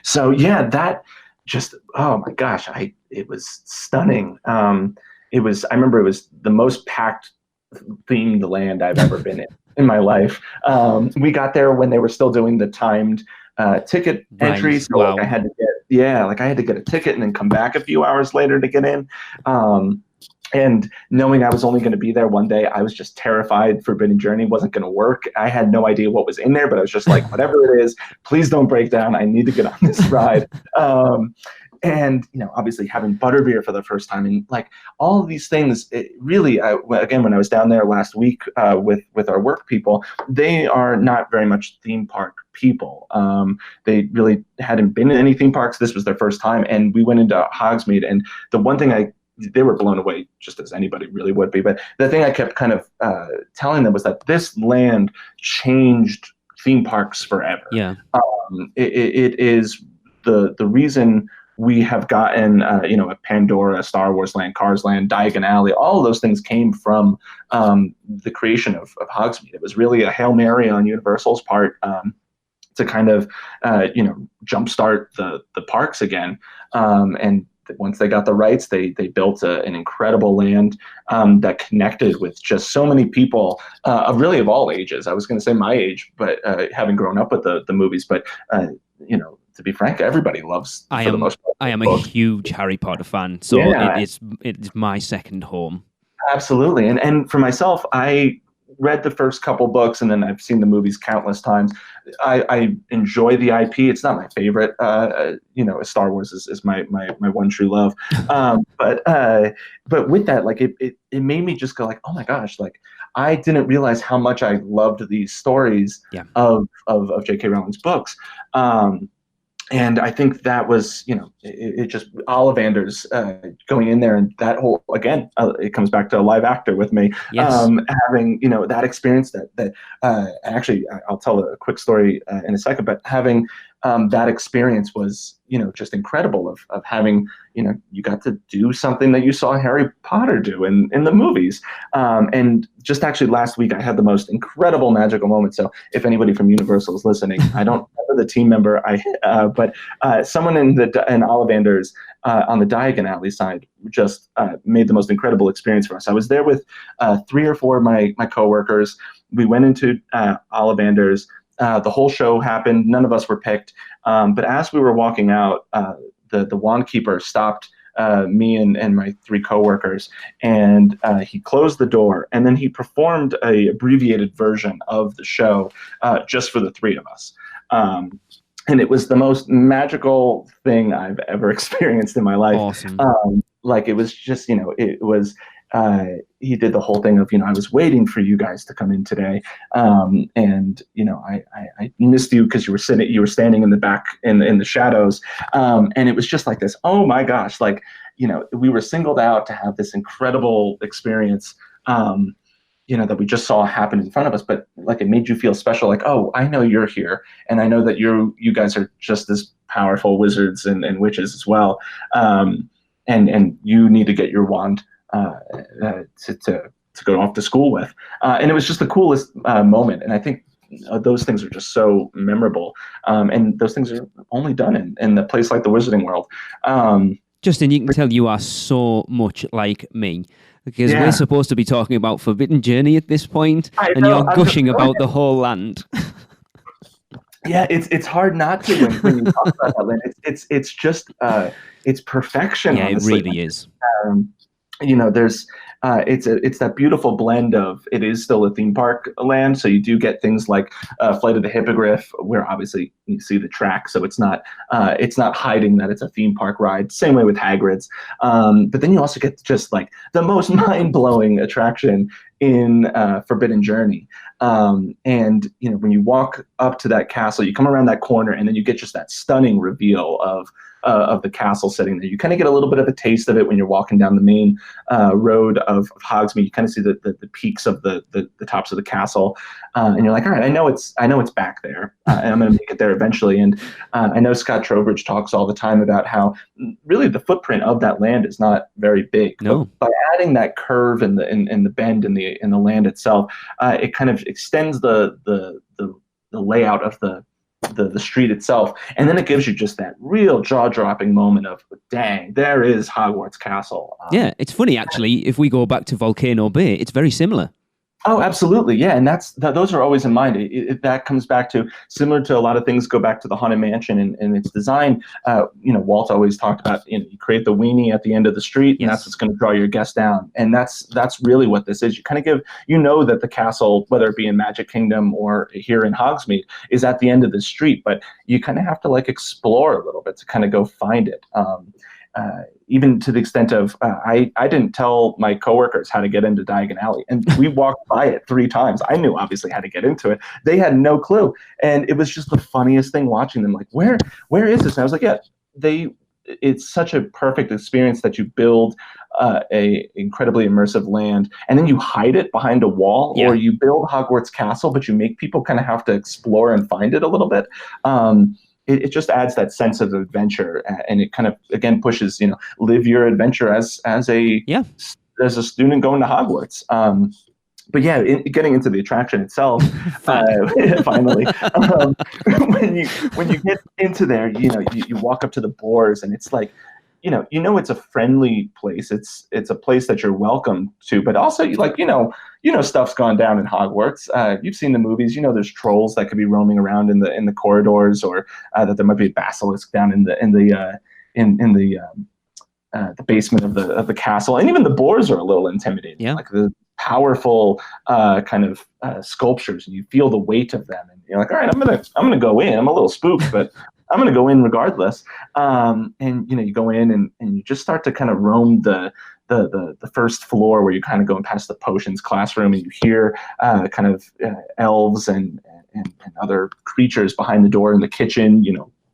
So yeah, that just, oh my gosh, it was stunning. I remember it was the most packed themed land I've ever been in my life. We got there when they were still doing the timed ticket entry. So I had to get a ticket and then come back a few hours later to get in. And knowing I was only going to be there one day, I was just terrified Forbidden Journey wasn't going to work. I had no idea what was in there, but I was just like, whatever it is, please don't break down. I need to get on this ride. And, obviously having butterbeer for the first time and all of these things, it really, again, when I was down there last week with our work people, they are not very much theme park people. They really hadn't been in any theme parks. This was their first time. And we went into Hogsmeade, and the one thing they were blown away, just as anybody really would be. But the thing I kept kind of telling them was that this land changed theme parks forever. Yeah. It is the reason we have gotten, a Pandora, Star Wars Land, Cars Land, Diagon Alley. All of those things came from the creation of Hogsmeade. It was really a Hail Mary on Universal's part to kind of, jumpstart the parks again. And once they got the rights, they built an incredible land that connected with just so many people, really of all ages. I was going to say my age, but having grown up with the movies, but to be frank, everybody loves. I am a huge Harry Potter fan, so it's my second home. Absolutely, and for myself, I read the first couple books, and then I've seen the movies countless times. I enjoy the IP. It's not my favorite. Star Wars is my one true love. But with that, it made me just go oh my gosh, I didn't realize how much I loved these stories of J.K. Rowling's books. And I think that was, it just Ollivander's going in there, and that whole, again, it comes back to a live actor with me, having, that experience that actually, I'll tell a quick story in a second, but having that experience was, just incredible of having, you got to do something that you saw Harry Potter do in the movies. And just actually last week, I had the most incredible magical moment. So if anybody from Universal is listening, I don't remember the team member, but someone in Ollivander's on the Diagon Alley side just made the most incredible experience for us. I was there with 3 or 4 of my coworkers. We went into Ollivander's. The whole show happened. None of us were picked. But as we were walking out, the wand keeper stopped me and my 3 coworkers, and he closed the door, and then he performed a abbreviated version of the show just for the 3 of us. And it was the most magical thing I've ever experienced in my life. Awesome. Like, it was just, it was, he did the whole thing of, I was waiting for you guys to come in today. And, I missed you because you were standing in the back in the shadows. And it was just like this, oh my gosh, like, we were singled out to have this incredible experience, that we just saw happen in front of us, but like, it made you feel special. Like, oh, I know you're here, and I know that you guys are just as powerful wizards and witches as well. And you need to get your wand to go off to school with. And it was just the coolest moment. And I think those things are just so memorable. And those things are only done in a place like the Wizarding World. Justin, you can tell you are so much like me. Because we're supposed to be talking about Forbidden Journey at this point, and you're gushing about the whole land. Yeah, it's hard not to when you talk about that land. It's just it's perfection. Yeah, honestly. It really is. There's it's that beautiful blend of, it is still a theme park land, so you do get things like Flight of the Hippogriff, where obviously you see the track, so it's not hiding that it's a theme park ride. Same way with Hagrid's, but then you also get just like the most mind-blowing attraction in Forbidden Journey. And when you walk up to that castle, you come around that corner, and then you get just that stunning reveal of the castle sitting there. You kind of get a little bit of a taste of it when you're walking down the main road of Hogsmeade. You kind of see the peaks of the tops of the castle, and you're like, all right, I know it's back there, and I'm going to make it there eventually. And I know Scott Trowbridge talks all the time about how really the footprint of that land is not very big. No. But by adding that curve and the bend in the land itself, it kind of extends the layout of the street itself, and then it gives you just that real jaw-dropping moment of, dang, there is Hogwarts Castle. Yeah, it's funny actually. If we go back to Volcano Bay, it's very similar. Oh, absolutely, yeah, and those are always in mind. That comes back to, similar to a lot of things, go back to the Haunted Mansion and its design. Walt always talked about, you create the weenie at the end of the street, and that's what's going to draw your guests down. And that's really what this is. You kind of give, that the castle, whether it be in Magic Kingdom or here in Hogsmeade, is at the end of the street, but you kind of have to explore a little bit to kind of go find it. Even to the extent of, I didn't tell my coworkers how to get into Diagon Alley, and we walked by it 3 times. I knew obviously how to get into it. They had no clue, and it was just the funniest thing watching them. Like, where is this? And I was like, yeah, it's such a perfect experience that you build a incredibly immersive land, and then you hide it behind a wall, or you build Hogwarts Castle, but you make people kind of have to explore and find it a little bit. It just adds that sense of adventure, and it kind of, again, pushes, live your adventure as a student going to Hogwarts. But yeah, getting into the attraction itself, finally, when you get into there, you walk up to the boars, and it's like, it's a friendly place. It's a place that you're welcome to, but also stuff's gone down in Hogwarts. You've seen the movies. There's trolls that could be roaming around in the corridors, or that there might be a basilisk down in the basement of the castle. And even the boars are a little intimidating. Yeah. Like the powerful kind of sculptures, and you feel the weight of them, and you're like, all right, I'm gonna go in. I'm a little spooked, but I'm going to go in regardless. And, you go in and you just start to kind of roam the first floor, where you're kind of going past the potions classroom, and you hear kind of elves and other creatures behind the door in the kitchen,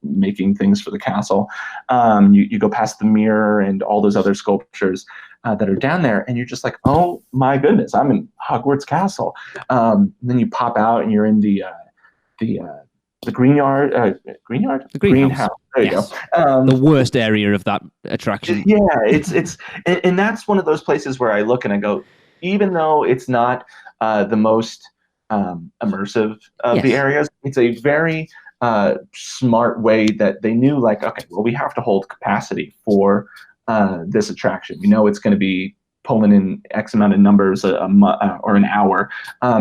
making things for the castle. You go past the mirror and all those other sculptures that are down there, and you're just like, oh my goodness, I'm in Hogwarts Castle. Then you pop out and you're in the greenhouse. There you go. The worst area of that attraction. Yeah, it's and that's one of those places where I look and I go, even though it's not the most immersive of the areas, it's a very smart way that they knew, like, okay, well, we have to hold capacity for this attraction. It's going to be pulling in X amount of numbers or an hour.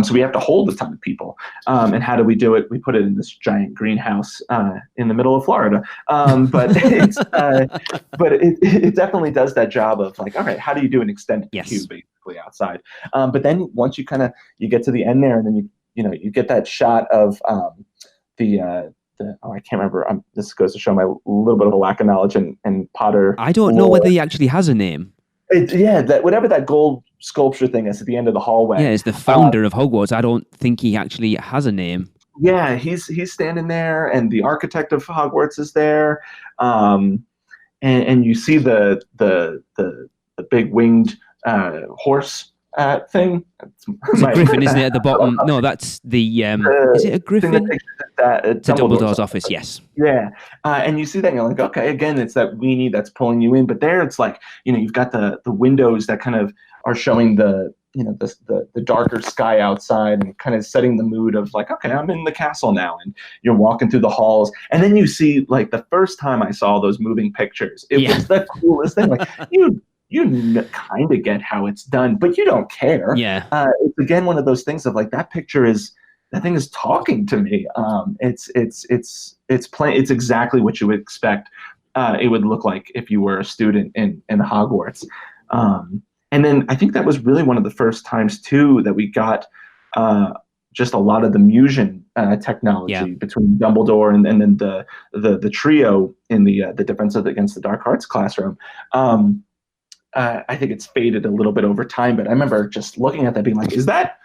So we have to hold a ton of people. And how do we do it? We put it in this giant greenhouse in the middle of Florida. But it definitely does that job of like, all right, how do you do an extended queue basically outside? But then once you get to the end there, and then you get that shot of I can't remember. This goes to show my little bit of a lack of knowledge in Potter. I don't know whether he actually has a name. That whatever that gold sculpture thing is at the end of the hallway. Yeah, it's the founder of Hogwarts. I don't think he actually has a name. Yeah, he's standing there, and the architect of Hogwarts is there, and you see the big winged horse thing. It's a griffin, isn't it, at the bottom? No, that's the is it a griffin? It's a Dumbledore's office, yes. Yeah, and you see that, and you're like, okay, again, it's that weenie that's pulling you in. But there, it's like, you've got the windows that kind of are showing the darker sky outside, and kind of setting the mood of like, okay, I'm in the castle now, and you're walking through the halls, and then you see, like, the first time I saw those moving pictures, it was the coolest thing. Like, you kind of get how it's done, but you don't care. Yeah. It's again one of those things of like, that thing is talking to me. It's plain. It's exactly what you would expect it would look like if you were a student in Hogwarts. And then I think that was really one of the first times too that we got just a lot of the Musion technology between Dumbledore and then the trio in the Defense Against the Dark Arts classroom. I think it's faded a little bit over time, but I remember just looking at that being like, is that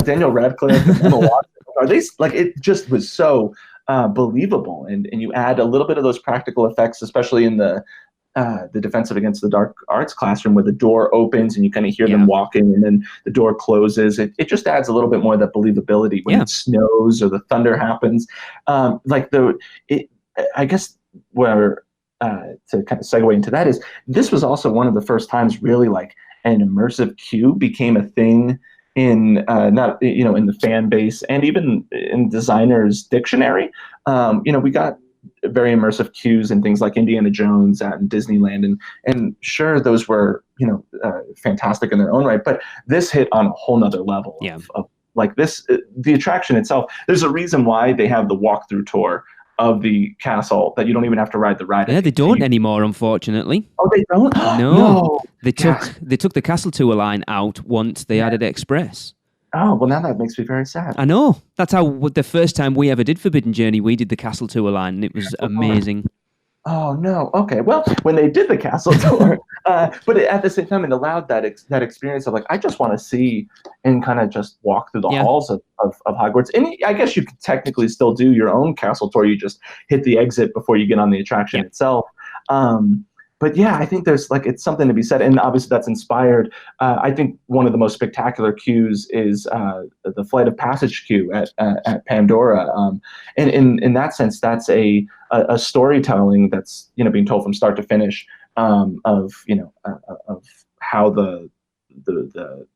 Daniel Radcliffe and Emma Watson? Are they like, it just was so believable, and you add a little bit of those practical effects, especially in the Defense Against the Dark Arts classroom, where the door opens and you kind of hear them walking, and then the door closes. It just adds a little bit more of that believability when it snows or the thunder happens. I guess where to kind of segue into that is, this was also one of the first times really like an immersive queue became a thing in in the fan base and even in designers' dictionary. We got very immersive queues and things like Indiana Jones and Disneyland, and sure, those were fantastic in their own right, but this hit on a whole nother level of like this. The attraction itself, there's a reason why they have the walkthrough tour of the castle that you don't even have to ride the ride. Yeah, they don't anymore, unfortunately. Oh, they don't? No. They took the castle tour line out once they added Express. Oh, well, now that makes me very sad. I know. That's how the first time we ever did Forbidden Journey, we did the castle tour line, and it was amazing. Oh, no. Okay. Well, when they did the castle tour, but at the same time, it allowed that experience of like, I just want to see and kind of just walk through the halls of Hogwarts. And I guess you could technically still do your own castle tour. You just hit the exit before you get on the attraction itself. But yeah, I think there's like, it's something to be said. And obviously that's inspired. I think one of the most spectacular queues is the Flight of Passage queue at Pandora. And in that sense, that's a storytelling that's, being told from start to finish of how the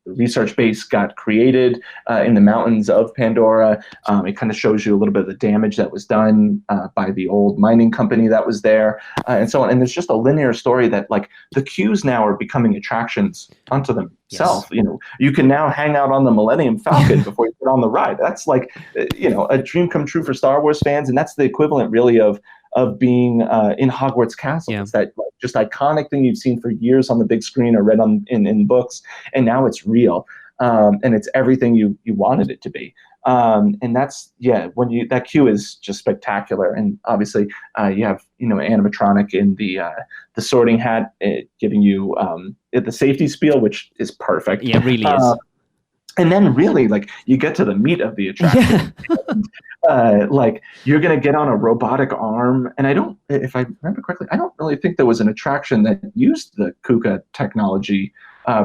research base got created in the mountains of Pandora. It kind of shows you a little bit of the damage that was done by the old mining company that was there, and so on. And there's just a linear story that like the queues now are becoming attractions unto themselves. Yes. You can now hang out on the Millennium Falcon before you get on the ride. That's like, a dream come true for Star Wars fans, and that's the equivalent really of being in Hogwarts Castle. It's that like, just iconic thing you've seen for years on the big screen or read in books, and now it's real, and it's everything you wanted it to be. And that's that queue is just spectacular. And obviously you have animatronic in the Sorting Hat giving you the safety spiel, which is perfect. Yeah, it really is. And then really, like, you get to the meat of the attraction. Like, you're going to get on a robotic arm. And if I remember correctly, I don't really think there was an attraction that used the KUKA technology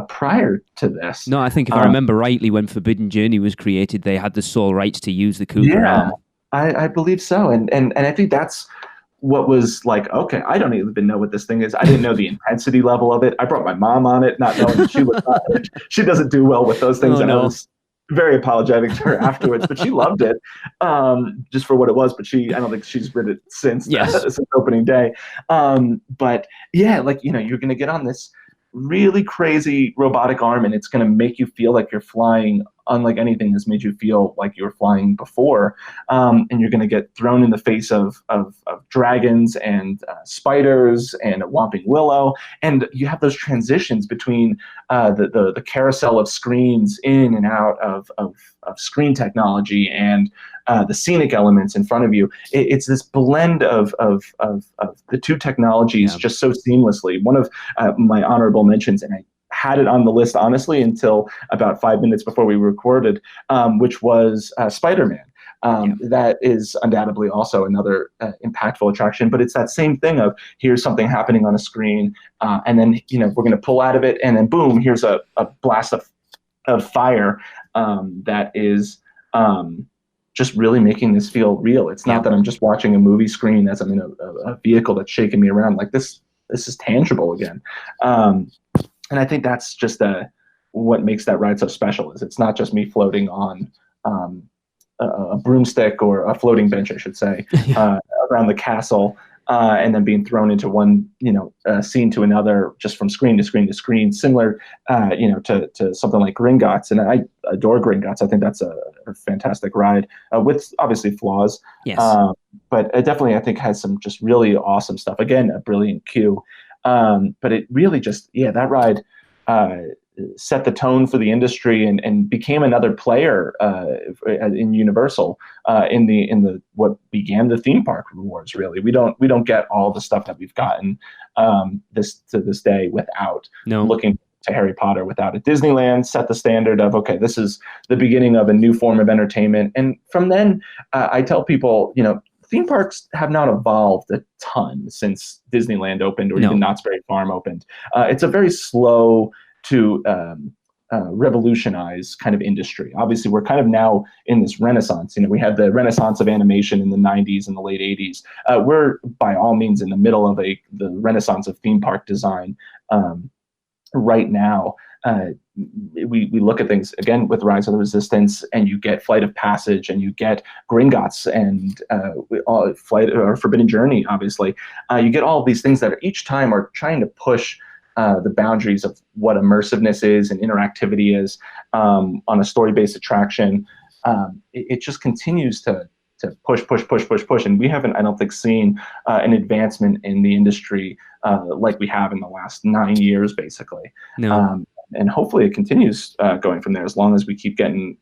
prior to this. No, I think if I remember rightly, when Forbidden Journey was created, they had the sole rights to use the KUKA arm. I believe so. And I think that's what was like, okay, I don't even know what this thing is. I didn't know the intensity level of it. I brought my mom on it, not knowing that she doesn't do well with those things. Oh, no. very apologetic to her afterwards, but she loved it, just for what it was. But I don't think she's rid it since, since opening day. But yeah, like, you know, you're going to get on this really crazy robotic arm, and it's going to make you feel like you're flying unlike anything has made you feel like you were flying before. And you're going to get thrown in the face of dragons and spiders and a whomping willow. And you have those transitions between the carousel of screens in and out of screen technology and the scenic elements in front of you. It's this blend of the two technologies just so seamlessly. One of my honorable mentions, and I had it on the list, honestly, until about 5 minutes before we recorded, which was Spider-Man. That is undoubtedly also another impactful attraction, but it's that same thing of here's something happening on a screen, and then, you know, we're going to pull out of it, and then boom, here's a blast of fire that is just really making this feel real. It's not that I'm just watching a movie screen as I'm in a vehicle that's shaking me around. Like this is tangible again. And I think that's just what makes that ride so special. Is it's not just me floating on a broomstick or a floating bench, I should say, around the castle, and then being thrown into one, scene to another, just from screen to screen to screen, similar, to something like Gringotts. And I adore Gringotts. I think that's a fantastic ride, with obviously flaws. Yes. But it definitely, I think, has some just really awesome stuff. Again, a brilliant queue. But it really just, that ride set the tone for the industry and became another player in Universal, in the what began the theme park rewards. Really, we don't get all the stuff that we've gotten to this day without looking to Harry Potter, without it. Disneyland set the standard of, okay, this is the beginning of a new form of entertainment, and from then I tell people, theme parks have not evolved a ton since Disneyland opened, or even Knott's Berry Farm opened. It's a very slow to revolutionize kind of industry. Obviously, we're kind of now in this renaissance. We had the renaissance of animation in the 90s and the late 80s. We're by all means in the middle of the renaissance of theme park design right now. We look at things again with Rise of the Resistance, and you get Flight of Passage, and you get Gringotts, and Flight or Forbidden Journey. Obviously, you get all of these things that each time are trying to push the boundaries of what immersiveness is and interactivity is on a story-based attraction. It just continues to push, and we haven't, I don't think, seen an advancement in the industry like we have in the last 9 years, basically. No. And hopefully it continues going from there, as long as we keep getting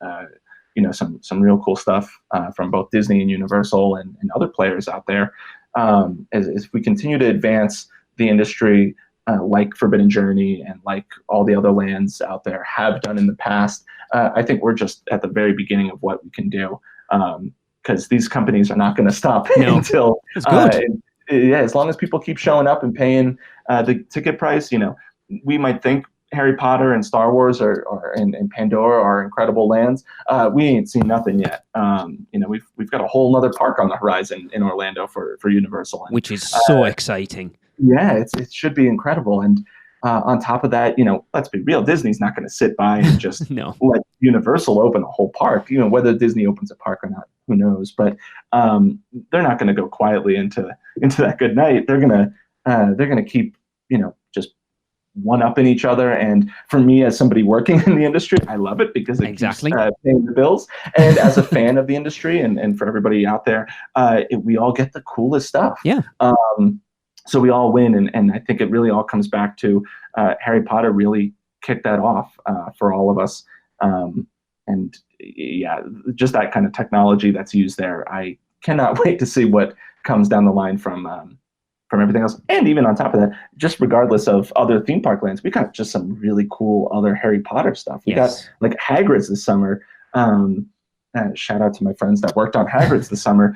some real cool stuff from both Disney and Universal and other players out there. As we continue to advance the industry, like Forbidden Journey and like all the other lands out there have done in the past, I think we're just at the very beginning of what we can do, because these companies are not going to stop until as long as people keep showing up and paying the ticket price. We might think Harry Potter and Star Wars and Pandora are incredible lands. We ain't seen nothing yet. We've got a whole nother park on the horizon in Orlando for Universal, which is so exciting. Yeah, it should be incredible. And on top of that, let's be real, Disney's not going to sit by and just let Universal open a whole park. Whether Disney opens a park or not, who knows? But they're not going to go quietly into that good night. They're gonna keep just one-upping each other. And for me, as somebody working in the industry, I love it because it keeps paying the bills. And as a fan of the industry, and for everybody out there, we all get the coolest stuff. Yeah. So we all win, and I think it really all comes back to Harry Potter really kicked that off for all of us. And just that kind of technology that's used there. I cannot wait to see what comes down the line from everything else. And even on top of that, just regardless of other theme park lands, we got just some really cool other Harry Potter stuff. We got like Hagrid's this summer. Shout out to my friends that worked on Hagrid's this summer.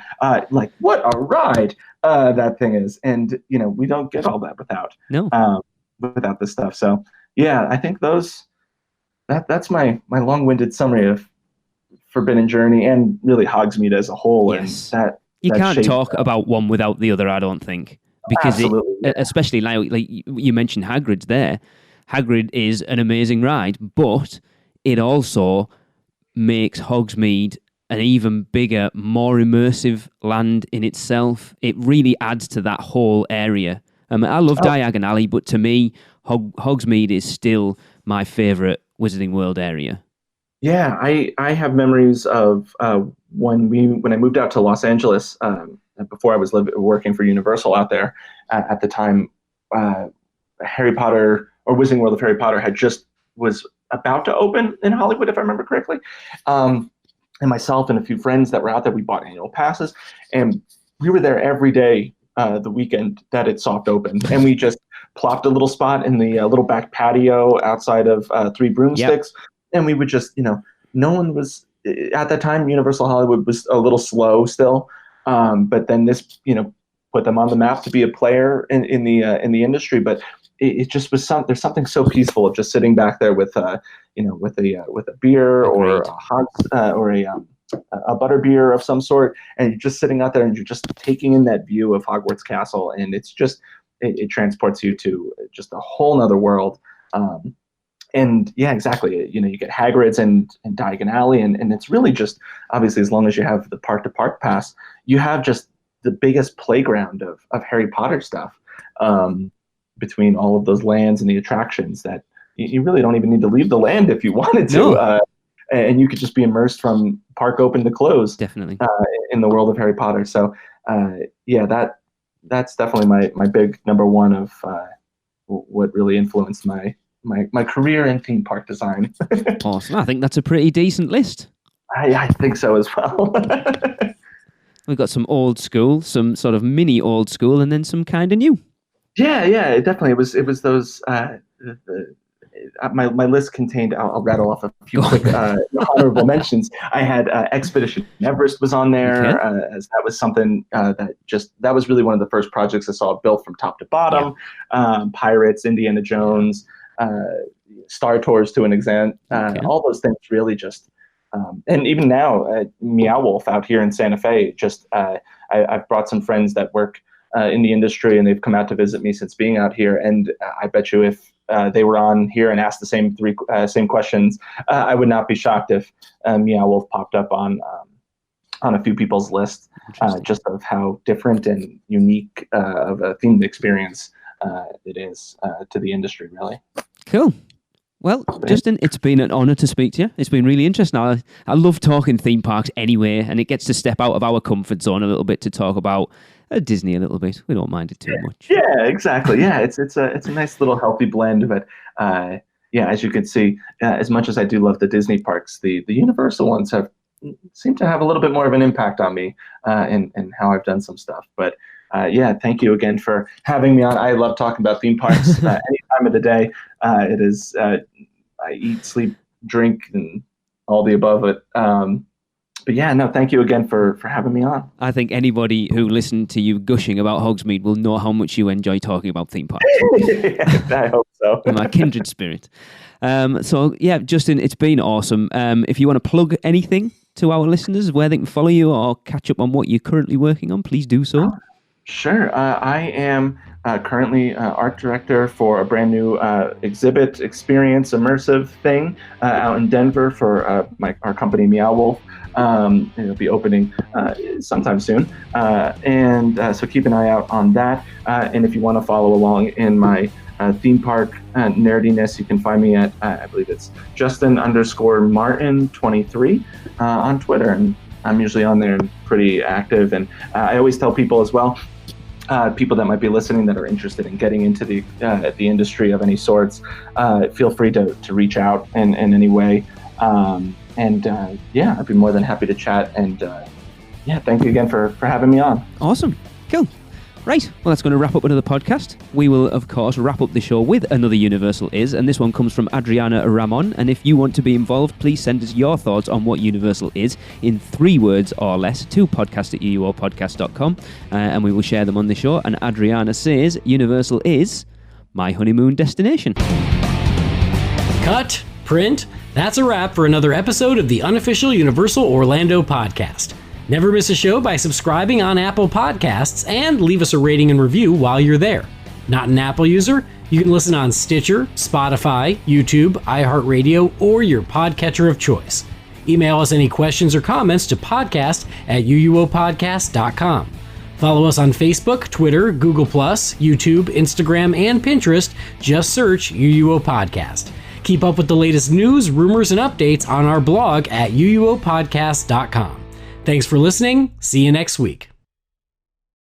Like, what a ride that thing is. And, we don't get all that without this stuff. So, I think that's my long-winded summary of Forbidden Journey and really Hogsmeade as a whole. Yes. And you can't talk about one without the other, I don't think. Because especially like you mentioned Hagrid's there. Hagrid is an amazing ride, but it also makes Hogsmeade an even bigger, more immersive land in itself. It really adds to that whole area. I love Diagon Alley, but to me, Hogsmeade is still my favourite Wizarding World area. Yeah, I have memories of when I moved out to Los Angeles before I was working for Universal out there. At the time, Harry Potter or Wizarding World of Harry Potter was about to open in Hollywood, if I remember correctly. And myself and a few friends that were out there, we bought annual passes, and we were there every day the weekend that it soft opened, and we just plopped a little spot in the little back patio outside of Three Broomsticks. Yep. And we would just, no one was at that time. Universal Hollywood was a little slow still, but then this, put them on the map to be a player in the industry. But it just was there's something so peaceful of just sitting back there with a beer or a hot or a butter beer of some sort, and you're just sitting out there and you're just taking in that view of Hogwarts Castle, and it's just it transports you to just a whole nother world. And yeah, exactly. You get Hagrid's and Diagon Alley, and it's really just, obviously, as long as you have the park-to-park pass, you have just the biggest playground of Harry Potter stuff between all of those lands and the attractions that you really don't even need to leave the land if you wanted to. No. And you could just be immersed from park open to close. Definitely. In the world of Harry Potter. So that's definitely my big number one of what really influenced my career in theme park design. Awesome. I think that's a pretty decent list. I think so as well. We've got some old school, some sort of mini old school, and then some kind of new. Yeah, definitely. It was those. My list contained. I'll rattle off a few quick honorable mentions. I had Expedition Everest was on there, as that was something that was really one of the first projects I saw built from top to bottom. Yeah. Pirates, Indiana Jones. Star Tours to an extent, all those things really just, and even now, Meow Wolf out here in Santa Fe, just I've brought some friends that work in the industry, and they've come out to visit me since being out here, and I bet you if they were on here and asked the same questions, I would not be shocked if Meow Wolf popped up on a few people's lists, just of how different and unique of a themed experience it is to the industry, really. Cool. Well, Justin, it's been an honor to speak to you. It's been really interesting. I love talking theme parks anyway, and it gets to step out of our comfort zone a little bit to talk about Disney a little bit. We don't mind it too much. Yeah, exactly. Yeah, it's a nice little healthy blend. But as you can see, as much as I do love the Disney parks, the Universal ones seem to have a little bit more of an impact on me and how I've done some stuff. But thank you again for having me on. I love talking about theme parks any time of the day. It is, I eat, sleep, drink, and all the above it. But yeah, no, thank you again for having me on. I think anybody who listened to you gushing about Hogsmeade will know how much you enjoy talking about theme parks. I hope so. My kindred spirit. Justin, it's been awesome. If you want to plug anything to our listeners, where they can follow you or catch up on what you're currently working on, please do so. Sure. I am currently art director for a brand new exhibit experience immersive thing out in Denver for our company Meow Wolf. It'll be opening sometime soon. So keep an eye out on that. And if you want to follow along in my theme park nerdiness, you can find me at, I believe it's Justin_Martin23 on Twitter. And I'm usually on there and pretty active. And I always tell people as well, people that might be listening that are interested in getting into the industry of any sorts, feel free to reach out in any way. I'd be more than happy to chat. And thank you again for having me on. Awesome. Cool. Right, well, that's going to wrap up another podcast. We will, of course, wrap up the show with another Universal Is, and this one comes from Adriana Ramon. And if you want to be involved, please send us your thoughts on what Universal is in 3 words or less to podcast@uuopodcast.com, and we will share them on the show. And Adriana says, Universal is my honeymoon destination. Cut, print, that's a wrap for another episode of the unofficial Universal Orlando podcast. Never miss a show by subscribing on Apple Podcasts and leave us a rating and review while you're there. Not an Apple user? You can listen on Stitcher, Spotify, YouTube, iHeartRadio, or your podcatcher of choice. Email us any questions or comments to podcast@uuopodcast.com. Follow us on Facebook, Twitter, Google+, YouTube, Instagram, and Pinterest. Just search UUO Podcast. Keep up with the latest news, rumors, and updates on our blog at uuopodcast.com. Thanks for listening. See you next week.